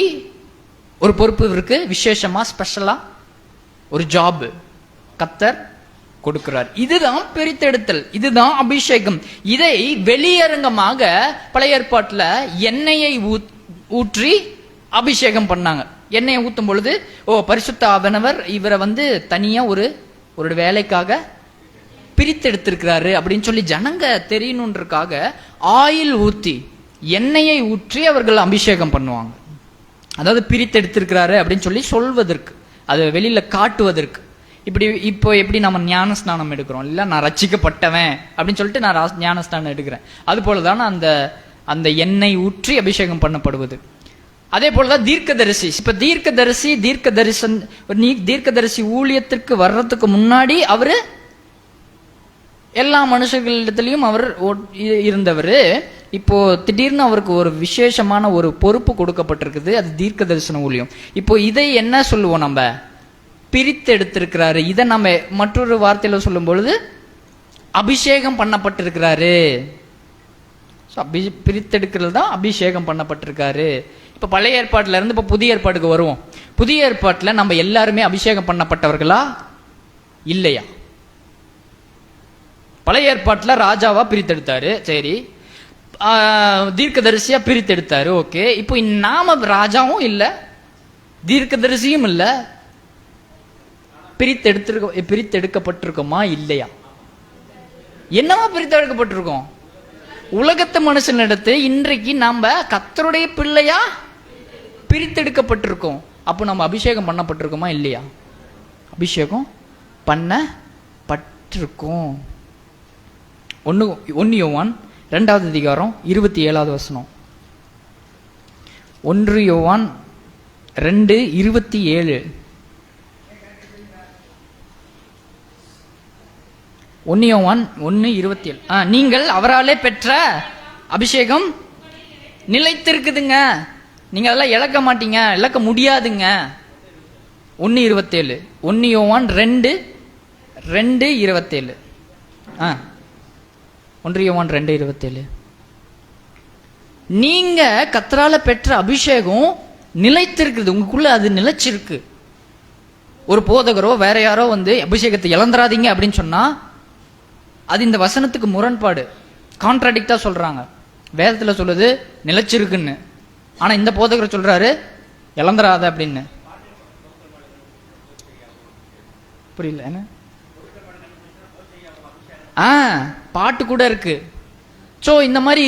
ஒரு பொறுப்பு இருக்கு, விசேஷமா ஸ்பெஷலா ஒரு ஜாப் கர்த்தர் கொடுக்கிறார். இதுதான் பிரித்தெடுத்தல், இதுதான் அபிஷேகம். இதை வெளியரங்கமாக பழைய ஏற்பாட்டில் எண்ணெயை ஊற்றி அபிஷேகம் பண்ணாங்க. எண்ணெயை ஊத்தும் பொழுது பரிசுத்த ஆவியானவர் இவரை தனியா ஒரு வேலைக்காக பிரித்தெடுத்திருக்கிறாரு அப்படின்னு சொல்லி ஜனங்க தெரியணுன்றதுக்காக ஆயில் ஊத்தி எண்ணெயை ஊற்றி அவர்கள் அபிஷேகம் பண்ணுவாங்க. அதாவது பிரித்தெடுத்திருக்கிறாரு அப்படின்னு சொல்லி சொல்வதற்கு, அது வெளியில காட்டுவதற்கு. இப்போ எப்படி நம்ம ஞான ஸ்நானம் எடுக்கிறோம் இல்ல, நான் ரட்சிக்கப்பட்டவன் அப்படின்னு சொல்லிட்டு நான் ஞான ஸ்நானம் எடுக்கிறேன். அது போலதான் அந்த எண்ணெய் ஊற்றி அபிஷேகம் பண்ணப்படுவது. அதே போலதான் தீர்க்கதரிசி. இப்ப தீர்க்கதரிசி ஊழியத்திற்கு வர்றதுக்கு முன்னாடி அவரு எல்லா மனுஷர்களிடத்திலையும் அவர் இருந்தவர். இப்போ திடீர்னு அவருக்கு ஒரு விசேஷமான ஒரு பொறுப்பு கொடுக்கப்பட்டிருக்குது, அது தீர்க்க தரிசன ஊழியம். இப்போ இதை என்ன சொல்லுவோம்? நம்ம பிரித்தெடுத்திருக்கிறாரு. இதை நம்ம மற்றொரு வார்த்தையில சொல்லும் பொழுது அபிஷேகம் பண்ணப்பட்டிருக்கிறாரு. பிரித்தெடுக்கிறது தான் அபிஷேகம் பண்ணப்பட்டிருக்காரு. இப்ப பழைய ஏற்பாட்டுல இருந்து இப்ப புதிய ஏற்பாட்டுக்கு வருவோம். புதிய ஏற்பாட்டுல நம்ம எல்லாருமே அபிஷேகம் பண்ணப்பட்டவர்களா இல்லையா? பழைய ஏற்பாட்டுல ராஜாவா பிரித்தெடுத்தாரு, சரி. தீர்க்கதரிசியா பிரித்தெடுத்தாரு, ஓகே. இப்போ நாம ராஜாவும் இல்ல, தீர்க்கதரிசியும் இல்ல, பிரித்தெடுக்கப்பட்டிருக்கோமா இல்லையா? என்னவா பிரித்தெடுக்கப்பட்டிருக்கோம்? உலகத்து மனுஷனிடத்து இன்றைக்கு நாம கர்த்தருடைய பிள்ளையா பிரித்தெடுக்கப்பட்டிருக்கோம். அப்போ நம்ம அபிஷேகம் பண்ணப்பட்டிருக்கோமா இல்லையா? அபிஷேகம் பண்ணப்பட்டிருக்கோம். 1 யோவான் 2வது அதிகாரம் 27வது வசனம். 1 யோவான் 2:27. 1 யோவான் 1:27. நீங்கள் அவராலே பெற்ற அபிஷேகம் நிலைத்திருக்குதுங்க. நீங்க அதெல்லாம் இழக்க மாட்டீங்க, இழக்க முடியாதுங்க. 1:27. 1 யோவான் 2:27. 1 யோவான் 2:27. நீங்க கர்த்தரால பெற்ற அபிஷேகம் நிலைத்திருக்குது, உங்களுக்குள்ள அது நிலைச்சிருக்கு. ஒரு போதகரோ வேற யாரோ அபிஷேகத்தை இழந்துராதீங்க அப்படின்னு சொன்னா அது இந்த வசனத்துக்கு முரண்பாடு, கான்ட்ராடிக்டா சொல்றாங்க. வேதத்துல சொல்லுது நிலைச்சிருக்குன்னு, ஆனா இந்த போதகர் சொல்றாரு இழந்துராத அப்படின்னு. புரியல என்ன? பாட்டு கூட இருக்கு. ஸோ இந்த மாதிரி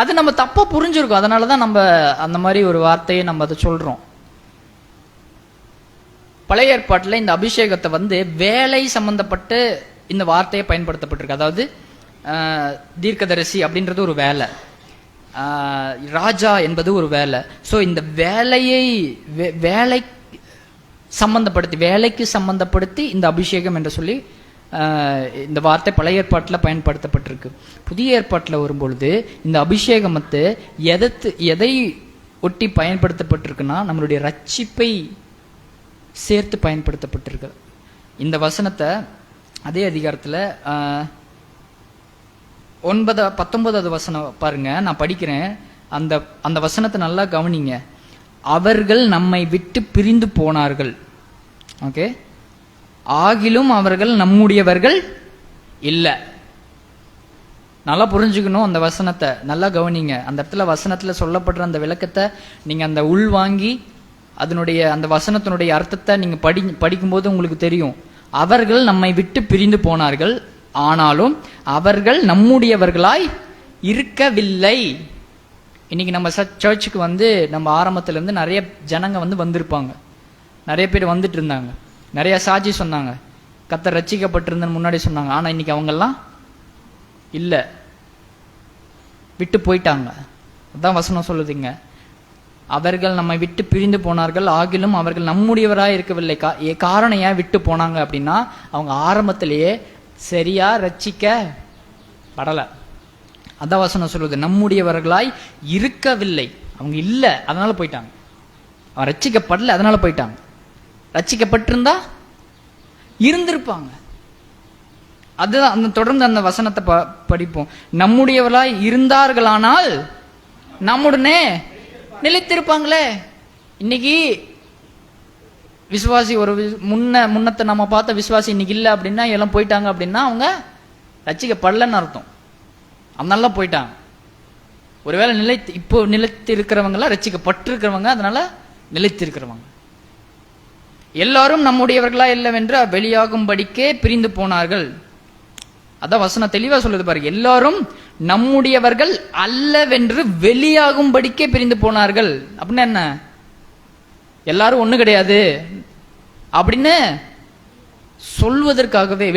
அது நம்ம தப்பா புரிஞ்சிருக்கோம். அதனாலதான் நம்ம அந்த மாதிரி ஒரு வார்த்தையை நம்ம அதை சொல்றோம். பழைய ஏற்பாட்டில் இந்த அபிஷேகத்தை வேலை சம்பந்தப்பட்டு இந்த வார்த்தையை பயன்படுத்தப்பட்டிருக்கு. அதாவது தீர்க்கதரிசி அப்படின்றது ஒரு வேலை, ராஜா என்பது ஒரு வேலை. ஸோ இந்த வேலை வேலைக்கு சம்பந்தப்படுத்தி இந்த அபிஷேகம் என்று சொல்லி இந்த வார்த்தை பழைய ஏற்பாட்டில் பயன்படுத்தப்பட்டிருக்கு. புதிய ஏற்பாட்டில் வரும்பொழுது இந்த அபிஷேகத்தை எதை ஒட்டி பயன்படுத்தப்பட்டிருக்குன்னா நம்மளுடைய ரட்சிப்பை சேர்த்து பயன்படுத்தப்பட்டிருக்கு. இந்த வசனத்தை அதே அதிகாரத்தில் 19வது வசனம் பாருங்க, நான் படிக்கிறேன். அந்த வசனத்தை நல்லா கவனிங்க. அவர்கள் நம்மை விட்டு பிரிந்து போனார்கள், ஓகே, ஆகிலும் அவர்கள் நம்முடையவர்கள் இல்லை. நல்லா புரிஞ்சுக்கணும். அந்த வசனத்தை நல்லா கவனிங்க. அந்த இடத்துல வசனத்தில் சொல்லப்படுற அந்த விளக்கத்தை நீங்க அந்த உள் வாங்கி அந்த வசனத்தினுடைய அர்த்தத்தை நீங்க படிக்கும்போது உங்களுக்கு தெரியும். அவர்கள் நம்மை விட்டு பிரிந்து போனார்கள், ஆனாலும் அவர்கள் நம்முடையவர்களாய் இருக்கவில்லை. இன்னைக்கு நம்ம சர்ச்சுக்கு நம்ம ஆரம்பத்துல இருந்து நிறைய ஜனங்க வந்திருப்பாங்க, நிறைய பேர் வந்துட்டு இருந்தாங்க, நிறைய சாட்சி சொன்னாங்க, கர்த்தர் ரட்சிக்கப்பட்டிருந்தன்னு முன்னாடி சொன்னாங்க. ஆனா இன்னைக்கு அவங்கெல்லாம் இல்ல, விட்டு போயிட்டாங்க. அதான் வசனம் சொல்லுதுங்க, அவர்கள் நம்மை விட்டு பிரிந்து போனார்கள், ஆகிலும் அவர்கள் நம்முடையவராய் இருக்கவில்லை. காரணம் ஏன் விட்டு போனாங்க அப்படின்னா அவங்க ஆரம்பத்திலேயே சரியா ரட்சிக்கப்படல. அதான் வசனம் சொல்லுது, நம்முடையவர்களாய் இருக்கவில்லை. அவங்க இல்லை, அதனால போயிட்டாங்க. அவன் ரட்சிக்கப்படல, அதனால போயிட்டாங்க. ரட்சிக்கப்பட்டிருந்தா இருந்திருப்பாங்க. அதுதான் தொடர்ந்து அந்த வசனத்தை படிப்போம். நம்முடையவர்களாய் இருந்தார்களானால் நம்முடனே நிலைத்திருப்பாங்களே. இன்னைக்கு விசுவாசி ஒரு முன்னத்தை நம்ம பார்த்த விசுவாசி இன்னைக்கு இல்லை அப்படின்னா, எல்லாம் போயிட்டாங்க அப்படின்னா அவங்க ரட்சிக்கப்படலன்னு அர்த்தம். அதனால போயிட்டாங்க. ஒருவேளை இப்போ நிலைத்து இருக்கிறவங்க ரட்சிக்கப்பட்டிருக்கிறவங்க, அதனால நிலைத்து இருக்கிறவங்க எல்லாரும் நம்முடையவர்களா இல்லவென்று வெளியாகும்படிக்கே பிரிந்து போனார்கள். அதான் வசனம் தெளிவா சொல்லுது பாருங்க, எல்லாரும் நம்முடையவர்கள் அல்லவென்று வெளியாகும்படிக்கே பிரிந்து போனார்கள். அப்படின்னா என்ன? எல்லாரும் ஒண்ணு கிடையாது அப்படின்னு சொல்வதற்காகவே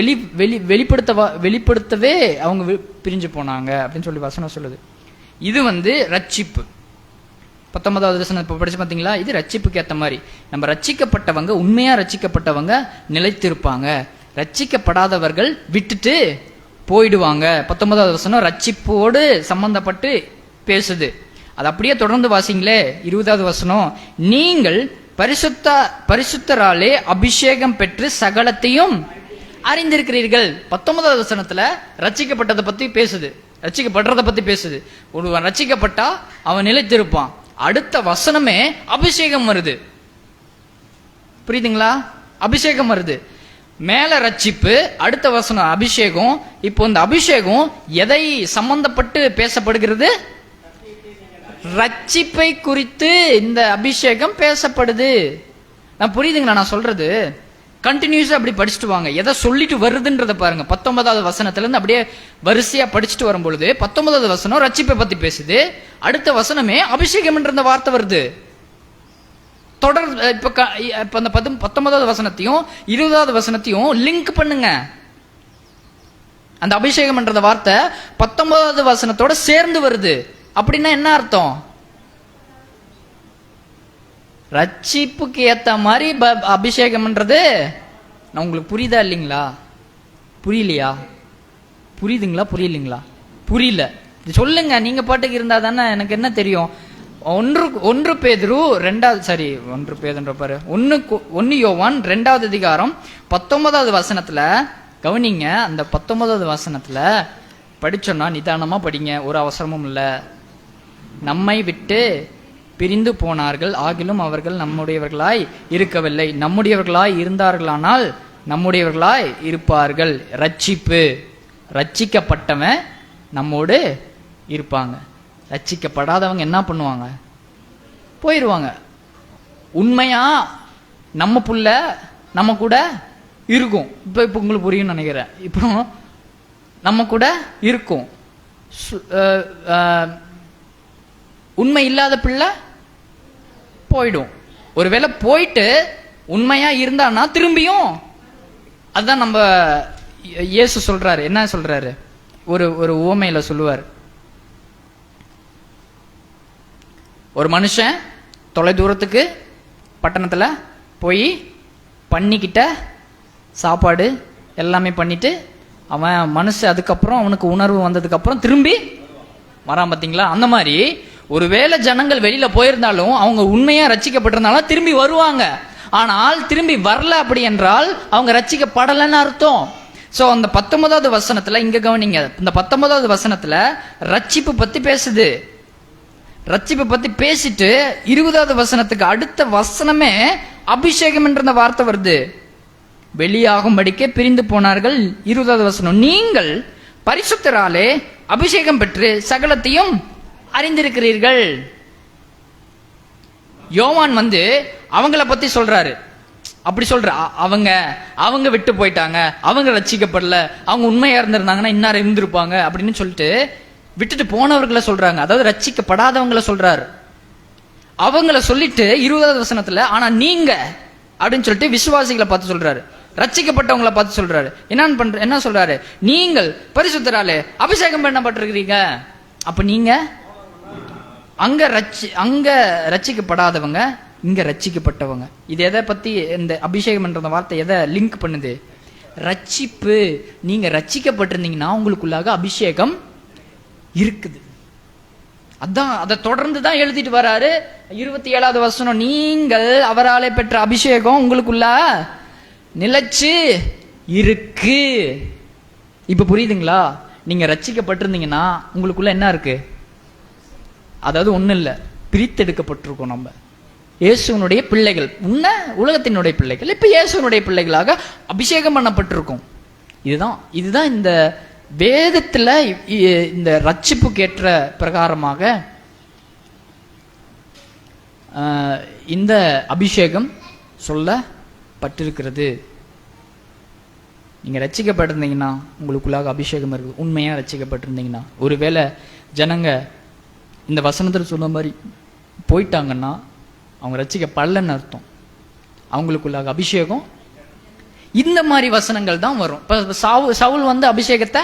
வெளிப்படுத்தவே அவங்க பிரிஞ்சு போனாங்க அப்படின்னு சொல்லி வசனம் சொல்லுது. இது ரட்சிப்பு. 19வது வசனம் இப்ப படிச்சு பாத்தீங்களா? இது ரட்சிப்புக்கு ஏத்த மாதிரி. நம்ம ரட்சிக்கப்பட்டவங்க, உண்மையா ரட்சிக்கப்பட்டவங்க நிலைத்திருப்பாங்க. ரட்சிக்கப்படாதவர்கள் விட்டுட்டு போயிடுவாங்க. 19வது வசனம் ரட்சிப்போடு சம்பந்தப்பட்டு பேசுது. அது அப்படியே தொடர்ந்து வாசிங்களே. 20வது வசனம், நீங்கள் பரிசுத்தராலே அபிஷேகம் பெற்று சகலத்தையும் அறிந்திருக்கிறீர்கள். 19வது வசனத்துல ரட்சிக்கப்பட்டதை பத்தி பேசுது, ரட்சிக்கப்படுறத பத்தி பேசுது. ஒருவன் ரட்சிக்கப்பட்டா அவன் நிலைத்திருப்பான். அடுத்த வசனமே அபிஷேகம் வருது. புரியுதுங்களா? அபிஷேகம் வருது. மேல ரட்சிப்பு, அடுத்த வசனம் அபிஷேகம். இப்போ இந்த அபிஷேகம் எதை சம்பந்தப்பட்டு பேசப்படுகிறது? ரட்சிப்பை குறித்து இந்த அபிஷேகம் பேசப்படுது. நான் புரியுதுங்களா நான் சொல்றது? கண்டினியூஸா அப்படி படிச்சுட்டு வாங்க. எதை சொல்லிட்டு வருதுன்றத பாருங்க. 19வது வசனத்துல இருந்து அப்படியே வரிசையா படிச்சுட்டு வரும் பொழுது 19வது வசனம் ரட்சிப்பை பத்தி பேசுது, அடுத்த வசனமே அபிஷேகம் என்ற வார்த்தை வருது. தொடர் இப்ப அந்த 19வது வசனத்தையும் 20வது வசனத்தையும் லிங்க் பண்ணுங்க. அந்த அபிஷேகம் என்ற வார்த்தை 19வது வசனத்தோட சேர்ந்து வருது. அப்படின்னா என்ன அர்த்தம்? ரட்சிப்புக்கு ஏத்த மாதிரி அபிஷேகம்ன்றது. நான் உங்களுக்கு புரியுதா இல்லைங்களா? புரியலையா? புரியுதுங்களா புரியலைங்களா? புரியல சொல்லுங்க. நீங்க பாட்டுக்கு இருந்தா தானே எனக்கு என்ன தெரியும். ஒன்று பேதுரு 1 யோவான் 2வது அதிகாரம் 19வது வசனத்துல கவனிங்க. அந்த 19வது வசனத்துல படிச்சோன்னா நிதானமா படிங்க, ஒரு அவசரமும் இல்ல. நம்மை விட்டு பிரிந்து போனார்கள், ஆகிலும் அவர்கள் நம்முடையவர்களாய் இருக்கவில்லை. நம்முடையவர்களாய் இருந்தார்களானால் நம்முடையவர்களாய் இருப்பார்கள். ரட்சிக்கப்பட்டவன் நம்மோடு இருப்பாங்க. ரட்சிக்கப்படாதவங்க என்ன பண்ணுவாங்க? போயிடுவாங்க. உண்மையா நம்ம புள்ள நம்ம கூட இருக்கும். இப்போ உங்களுக்கு புரியும் நினைக்கிறேன். இப்போ நம்ம கூட இருக்கும். உண்மை இல்லாத பிள்ளை போயிடும். ஒருவேளை போயிட்டு உண்மையா இருந்தான்னா திரும்பியும் அதுதான் நம்ம இயேசு சொல்றாரு. என்ன சொல்றாரு? ஒரு உவமையில சொல்லுவார். ஒரு மனுஷன் தொலை தூரத்துக்கு பட்டணத்துல போய் பண்ணிக்கிட்ட சாப்பாடு எல்லாமே பண்ணிட்டு அவன் மனுஷன் அதுக்கப்புறம் அவனுக்கு உணர்வு வந்ததுக்கு அப்புறம் திரும்பி வரான். பார்த்தீங்களா? அந்த மாதிரி ஒருவேளை ஜனங்கள் வெளியில போயிருந்தாலும் அவங்க உண்மையா ரட்சிக்கப்பட்டிருந்தாலும் திரும்பி வருவாங்க. ஆனால் திரும்பி வரல அப்படி என்றால் அவங்க ரட்சிக்கப்படலைன்னு அர்த்தம். சோ அந்த 19வது வசனத்துல இங்க கவனிங்க. இந்த 19வது வசனத்துல ரட்சிப்பு பத்தி பேசுது. ரட்சிப்பு பத்தி பேசிட்டு 20வது வசனத்துக்கு அடுத்த வசனமே அபிஷேகம் என்ற வார்த்தை வருது. வெளியாகும்படிக்கே பிரிந்து போனார்கள். 20வது வசனம், நீங்கள் பரிசுத்தராலே அபிஷேகம் பெற்று சகலத்தையும் அறிந்திருக்கிறீர்கள். யோவான் அவங்கள பத்தி சொல்றாரு. அப்படி சொல்ற அவங்க விட்டு போயிட்டாங்க, அவங்க ரட்சிக்கப்படல, அவங்க உண்மையா இருந்திருந்தாங்கன்னா இன்னார இருந்திருப்பாங்க அப்படின்னு சொல்லிட்டு விட்டுட்டு போனவர்களை சொல்றாங்க. அதாவது ரட்சிக்கப்படாதவங்களை சொல்றாரு. அவங்கள சொல்லிட்டு 20வது வசனத்துல ஆனா நீங்க அப்படின்னு சொல்லிட்டு விசுவாசிகளை பார்த்து சொல்றாரு, ரட்சிக்கப்பட்டவங்களை பார்த்து சொல்றாரு. என்ன சொல்றாரு? நீங்கள் பரிசுத்தராலே அபிஷேகம் பண்ணப்பட்டிருக்கிறீங்க. அப்ப நீங்க அங்க ரட்சிக்கப்படாதவங்க, இங்க ரட்சிக்கப்பட்டவங்க. இது எதை பத்தி? இந்த அபிஷேகம் என்ற வார்த்தை எதை லிங்க் பண்ணுது? ரட்சிப்பு. நீங்க ரட்சிக்கப்பட்டிருந்தீங்கன்னா உங்களுக்குள்ளாக அபிஷேகம் இருக்குது. அதான் அதை தொடர்ந்து தான் எழுதிட்டு வராரு. 27வது வசனம், நீங்கள் அவராலே பெற்ற அபிஷேகம் உங்களுக்குள்ள நிலைச்சு இருக்கு. இப்ப புரியுதுங்களா? நீங்க ரட்சிக்கப்பட்டிருந்தீங்கன்னா உங்களுக்குள்ள என்ன இருக்கு? அதாவது ஒண்ணு இல்ல, பிரித்தெடுக்கப்பட்டிருக்கோம். நம்ம இயேசுனுடைய பிள்ளைகள், உலகத்தினுடைய பிள்ளைகள், இப்ப இயேசுனுடைய பிள்ளைகளாக அபிஷேகம் பண்ணப்பட்டிருக்கோம். இதுதான் இந்த வேதத்துல இந்த ரட்சிப்புக்கு ஏற்ற பிரகாரமாக இந்த அபிஷேகம் சொல்லப்பட்டிருக்கிறது. நீங்க ரட்சிக்கப்பட்டிருந்தீங்கன்னா உங்களுக்குள்ளாக அபிஷேகம் இருக்கு. உண்மையா ரட்சிக்கப்பட்டிருந்தீங்கன்னா, ஒருவேளை ஜனங்க இந்த வசனத்தில் சொன்ன மாதிரி போயிட்டாங்கன்னா அவங்க ரட்சிக்கப்படலன்னு அர்த்தம். அவங்களுக்குள்ளாக அபிஷேகம் இந்த மாதிரி வசனங்கள் தான் வரும். இப்ப சவுல் அபிஷேகத்தை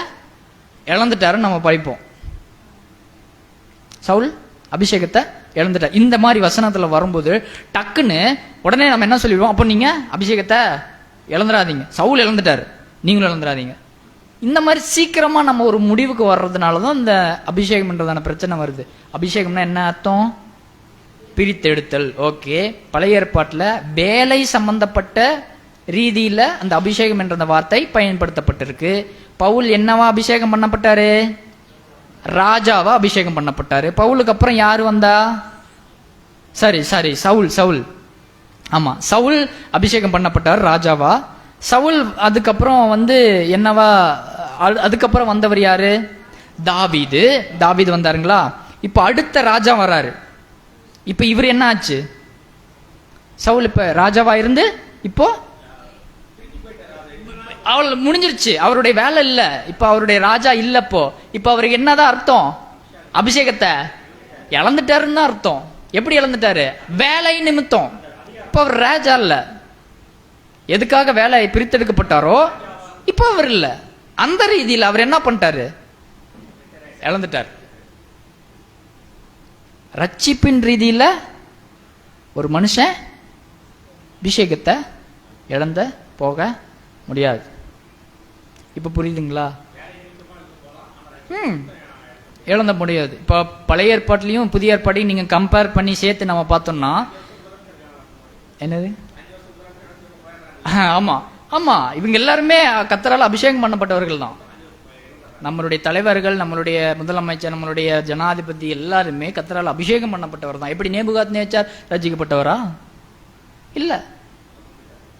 இழந்துட்டாருன்னு நம்ம படிப்போம். சவுல் அபிஷேகத்தை இழந்துட்டார். இந்த மாதிரி வசனத்துல வரும்போது டக்குன்னு உடனே நம்ம என்ன சொல்லிடுவோம்? அப்போ நீங்க அபிஷேகத்தை இழந்துடாதீங்க, சவுல் இழந்துட்டாரு, நீங்களும் இழந்துடாதீங்க. இந்த மாதிரி சீக்கிரமா நம்ம ஒரு முடிவுக்கு வர்றதுனாலதான் இந்த அபிஷேகம்ன்றதான பிரச்சனை வருது. அபிஷேகம்னா என்ன அர்த்தம்? பிரித்தெடுத்தல். ஓகே, பழைய ஏற்பாட்டுல வேலை சம்பந்தப்பட்ட ரீதியில அந்த அபிஷேகம் என்ற அந்த வார்த்தை பயன்படுத்தப்பட்டிருக்கு. பவுல் என்னவா அபிஷேகம் பண்ணப்பட்டாரு? ராஜாவா அபிஷேகம் பண்ணப்பட்டாரு. பவுலுக்கு அப்புறம் யாரு வந்தா? சவுல். ஆமா, சவுல் அபிஷேகம் பண்ணப்பட்டார் ராஜாவா. சவுல் அதுக்கப்புறம் என்னவா? அதுக்கப்புறம் வந்தவர் யாரு? தாவீது வந்தாருங்களா? இப்ப அடுத்த ராஜா வராரு. இப்ப இவர் என்ன ஆச்சு? சவுல் இப்ப ராஜாவா இருந்து இப்போ அவள் முடிஞ்சிருச்சு, அவருடைய வேலை இல்ல, இப்ப அவருடைய ராஜா இல்லப்போ. இப்ப அவருக்கு என்னதான் அர்த்தம்? அபிஷேகத்தை இழந்துட்டாருன்னு அர்த்தம். எப்படி இழந்துட்டாரு? வேலை நிமித்தம். இப்ப அவர் ராஜா இல்ல. எதுக்காக வேலை பிரித்தெடுக்கப்பட்டாரோ இப்ப அவர் இல்ல. அந்த ரீதியில் அவர் என்ன பண்ணிட்டாரு? இழந்துட்டார். ரட்சிப்பின் ரீதியில ஒரு மனுஷன் அபிஷேகத்தை இழந்த போக முடியாது. இப்ப புரியுதுங்களா? இழந்த முடியாது. இப்ப பழைய ஏற்பாட்டிலையும் புதிய ஏற்பாட்டையும் நீங்க கம்பேர் பண்ணி சேர்த்து நம்ம பார்த்தோம்னா என்னது? ஆமா ஆமா, இவங்க எல்லாருமே கர்த்தரால் அபிஷேகம் பண்ணப்பட்டவர்கள் தான். நம்மளுடைய தலைவர்கள், நம்மளுடைய முதலமைச்சர், நம்மளுடைய ஜனாதிபதி எல்லாருமே கர்த்தரால் அபிஷேகம் பண்ணப்பட்டவர் தான். எப்படி நேபுகாத்நேச்சார் ரட்சிக்கப்பட்டவரா? இல்ல.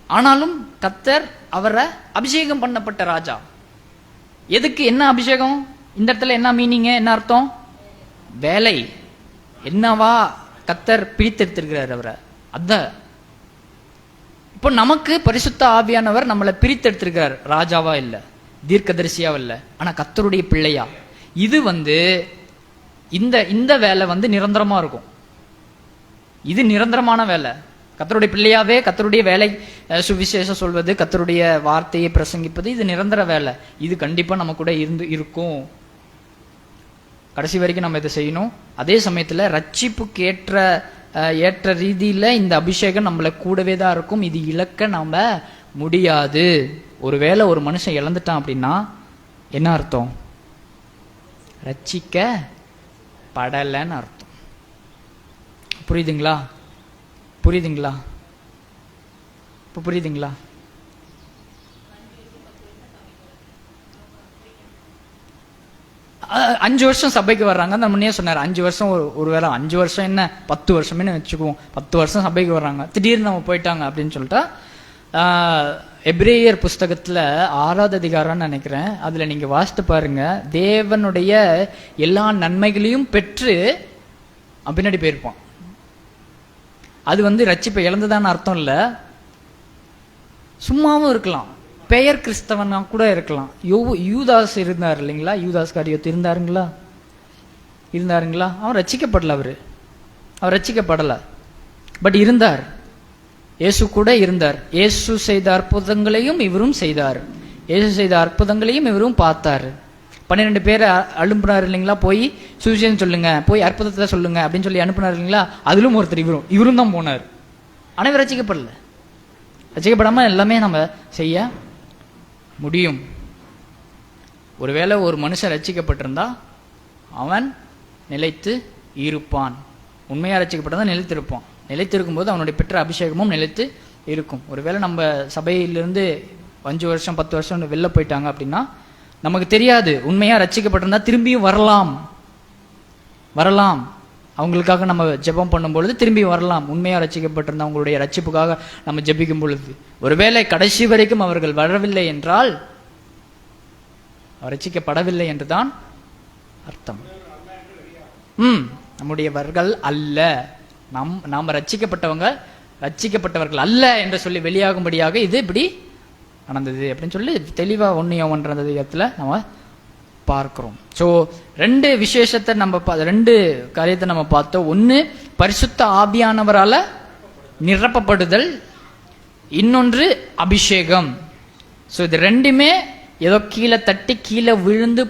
ஆனாலும் கர்த்தர் அவரை அபிஷேகம் பண்ணப்பட்ட ராஜா. எதுக்கு? என்ன அபிஷேகம்? இந்த இடத்துல என்ன மீனிங், என்ன அர்த்தம்? வேலை. என்னவா கர்த்தர் பிரித்தெடுத்திருக்கிறார் அவரை. அத இப்போ நமக்கு பரிசுத்த ஆவியானவர் நம்மளை பிரித்தெடுத்திருக்கிறார். ராஜாவா இல்ல, தீர்க்கதரிசியாவா இல்ல, ஆனா கர்த்தருடைய பிள்ளையா. இது இந்த வேலை நிரந்தரமா இருக்கும். இது நிரந்தரமான வேலை. கர்த்தருடைய பிள்ளையாவே கர்த்தருடைய வேலை, சுவிசேஷம் சொல்வது, கர்த்தருடைய வார்த்தையை பிரசங்கிப்பது, இது நிரந்தர வேலை. இது கண்டிப்பா நம்ம கூட இருக்கும். கடைசி வரைக்கும் நம்ம இதை செய்யணும். அதே சமயத்துல ரட்சிப்புக்கு ஏற்ற ரீதியில இந்த அபிஷேகம் நம்மள கூடவே தான் இருக்கும். இது இழக்க நாம முடியாது. ஒருவேளை ஒரு மனுஷன் இழந்துட்டான் அப்படின்னா என்ன அர்த்தம்? ரட்சிக்க படலைன்னு அர்த்தம். புரியுதுங்களா? புரியுதுங்களா? இப்ப புரியுதுங்களா? அஞ்சு வருஷம் சபைக்கு வர்றாங்க. அந்த முன்னே சொன்னார் 5 வருஷம். ஒருவேளை 5 வருஷம் என்ன 10 வருஷமே வச்சுக்குவோம். 10 வருஷம் சபைக்கு வர்றாங்க, திடீர்னு நம்ம போயிட்டாங்க அப்படின்னு சொல்லிட்டா, எபிரேயர் புஸ்தகத்துல 6வது அதிகாரம்னு நினைக்கிறேன், அதுல நீங்க வாசித்து பாருங்க. தேவனுடைய எல்லா நன்மைகளையும் பெற்று பின்னாடி போயிருப்பான். அது ரட்சிப்பை இழந்துதான்னு அர்த்தம் இல்ல, சும்மாவும் இருக்கலாம். பெயர் கிறிஸ்தவனா கூட இருக்கலாம். யூதாஸ் இருந்தார் இல்லைங்களா? யூதாஸ் காரியோத்து இருந்தாருங்களா? அவன் ரட்சிக்கப்படல. அவர் ரட்சிக்கப்படல, பட் இருந்தார். இயேசு கூட இருந்தார். இயேசு செய்த அற்புதங்களையும் இவரும் செய்தார். இயேசு செய்த அற்புதங்களையும் இவரும் பார்த்தாரு. 12 பேரை அனுப்புனார் இல்லைங்களா? போய் சுவிசேஷம் சொல்லுங்க, போய் அற்புதத்தை சொல்லுங்க அப்படின்னு சொல்லி அனுப்புனார் இல்லைங்களா? அதிலும் ஒருத்தர் இவரும் தான் போனார். ஆனா இவர் ரட்சிக்கப்படல. ரட்சிக்கப்படாம எல்லாமே நம்ம செய்ய முடியும். ஒருவேளை ஒரு மனுஷன் ரட்சிக்கப்பட்டிருந்தா அவன் நிலைத்து இருப்பான். உண்மையா ரட்சிக்கப்பட்டதான் நிலைத்திருப்பான். நிலைத்திருக்கும் போது அவனுடைய பெற்ற அபிஷேகமும் நிலைத்து இருக்கும். ஒருவேளை நம்ம சபையிலிருந்து 5 வருஷம் 10 வருஷம் வெளில போயிட்டாங்க அப்படின்னா நமக்கு தெரியாது. உண்மையா ரட்சிக்கப்பட்டிருந்தா திரும்பியும் வரலாம். அவங்களுக்காக நம்ம ஜெபம் பண்ணும் பொழுது திரும்பி வரலாம். உண்மையா ரட்சிக்கப்பட்டிருந்தா அவங்களுடைய ரட்சிப்புக்காக நம்ம ஜெபிக்கும் பொழுது, ஒருவேளை கடைசி வரைக்கும் அவர்கள் வரவில்லை என்றால் ரட்சிக்கப்படவில்லை என்றுதான் அர்த்தம். நம்முடையவர்கள் அல்ல, நாம ரட்சிக்கப்பட்டவர்கள் அல்ல என்று சொல்லி வெளியாகும்படியாக இது இப்படி நடந்தது அப்படின்னு சொல்லி தெளிவா 1 யோவான் அதிகாரத்துல நம்ம பார்க்கிறோம். ஸோ 2 விசேஷத்தை நம்ம 2 காரியத்தை நம்ம பார்த்தோம். ஒன்று பரிசுத்த ஆவியானவரால நிரப்பப்படுதல், இன்னொன்று அபிஷேகம். ஸோ இது 2மே ஏதோ கீழே தட்டி கீழே விழுந்து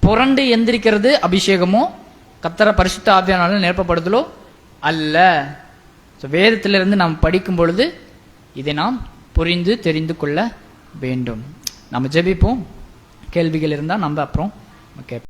புரண்டு எந்திரிக்கிறது அபிஷேகமோ கர்த்தர பரிசுத்த ஆவியானவரால நிரப்பப்படுதலோ அல்ல. ஸோ வேதத்திலிருந்து நாம் படிக்கும் பொழுது இதை நாம் புரிந்து தெரிந்து கொள்ள வேண்டும். நம்ம ஜெபிப்போம். கேள்விகள் இருந்தால் நம்ம அப்புறம் கேட்போம்.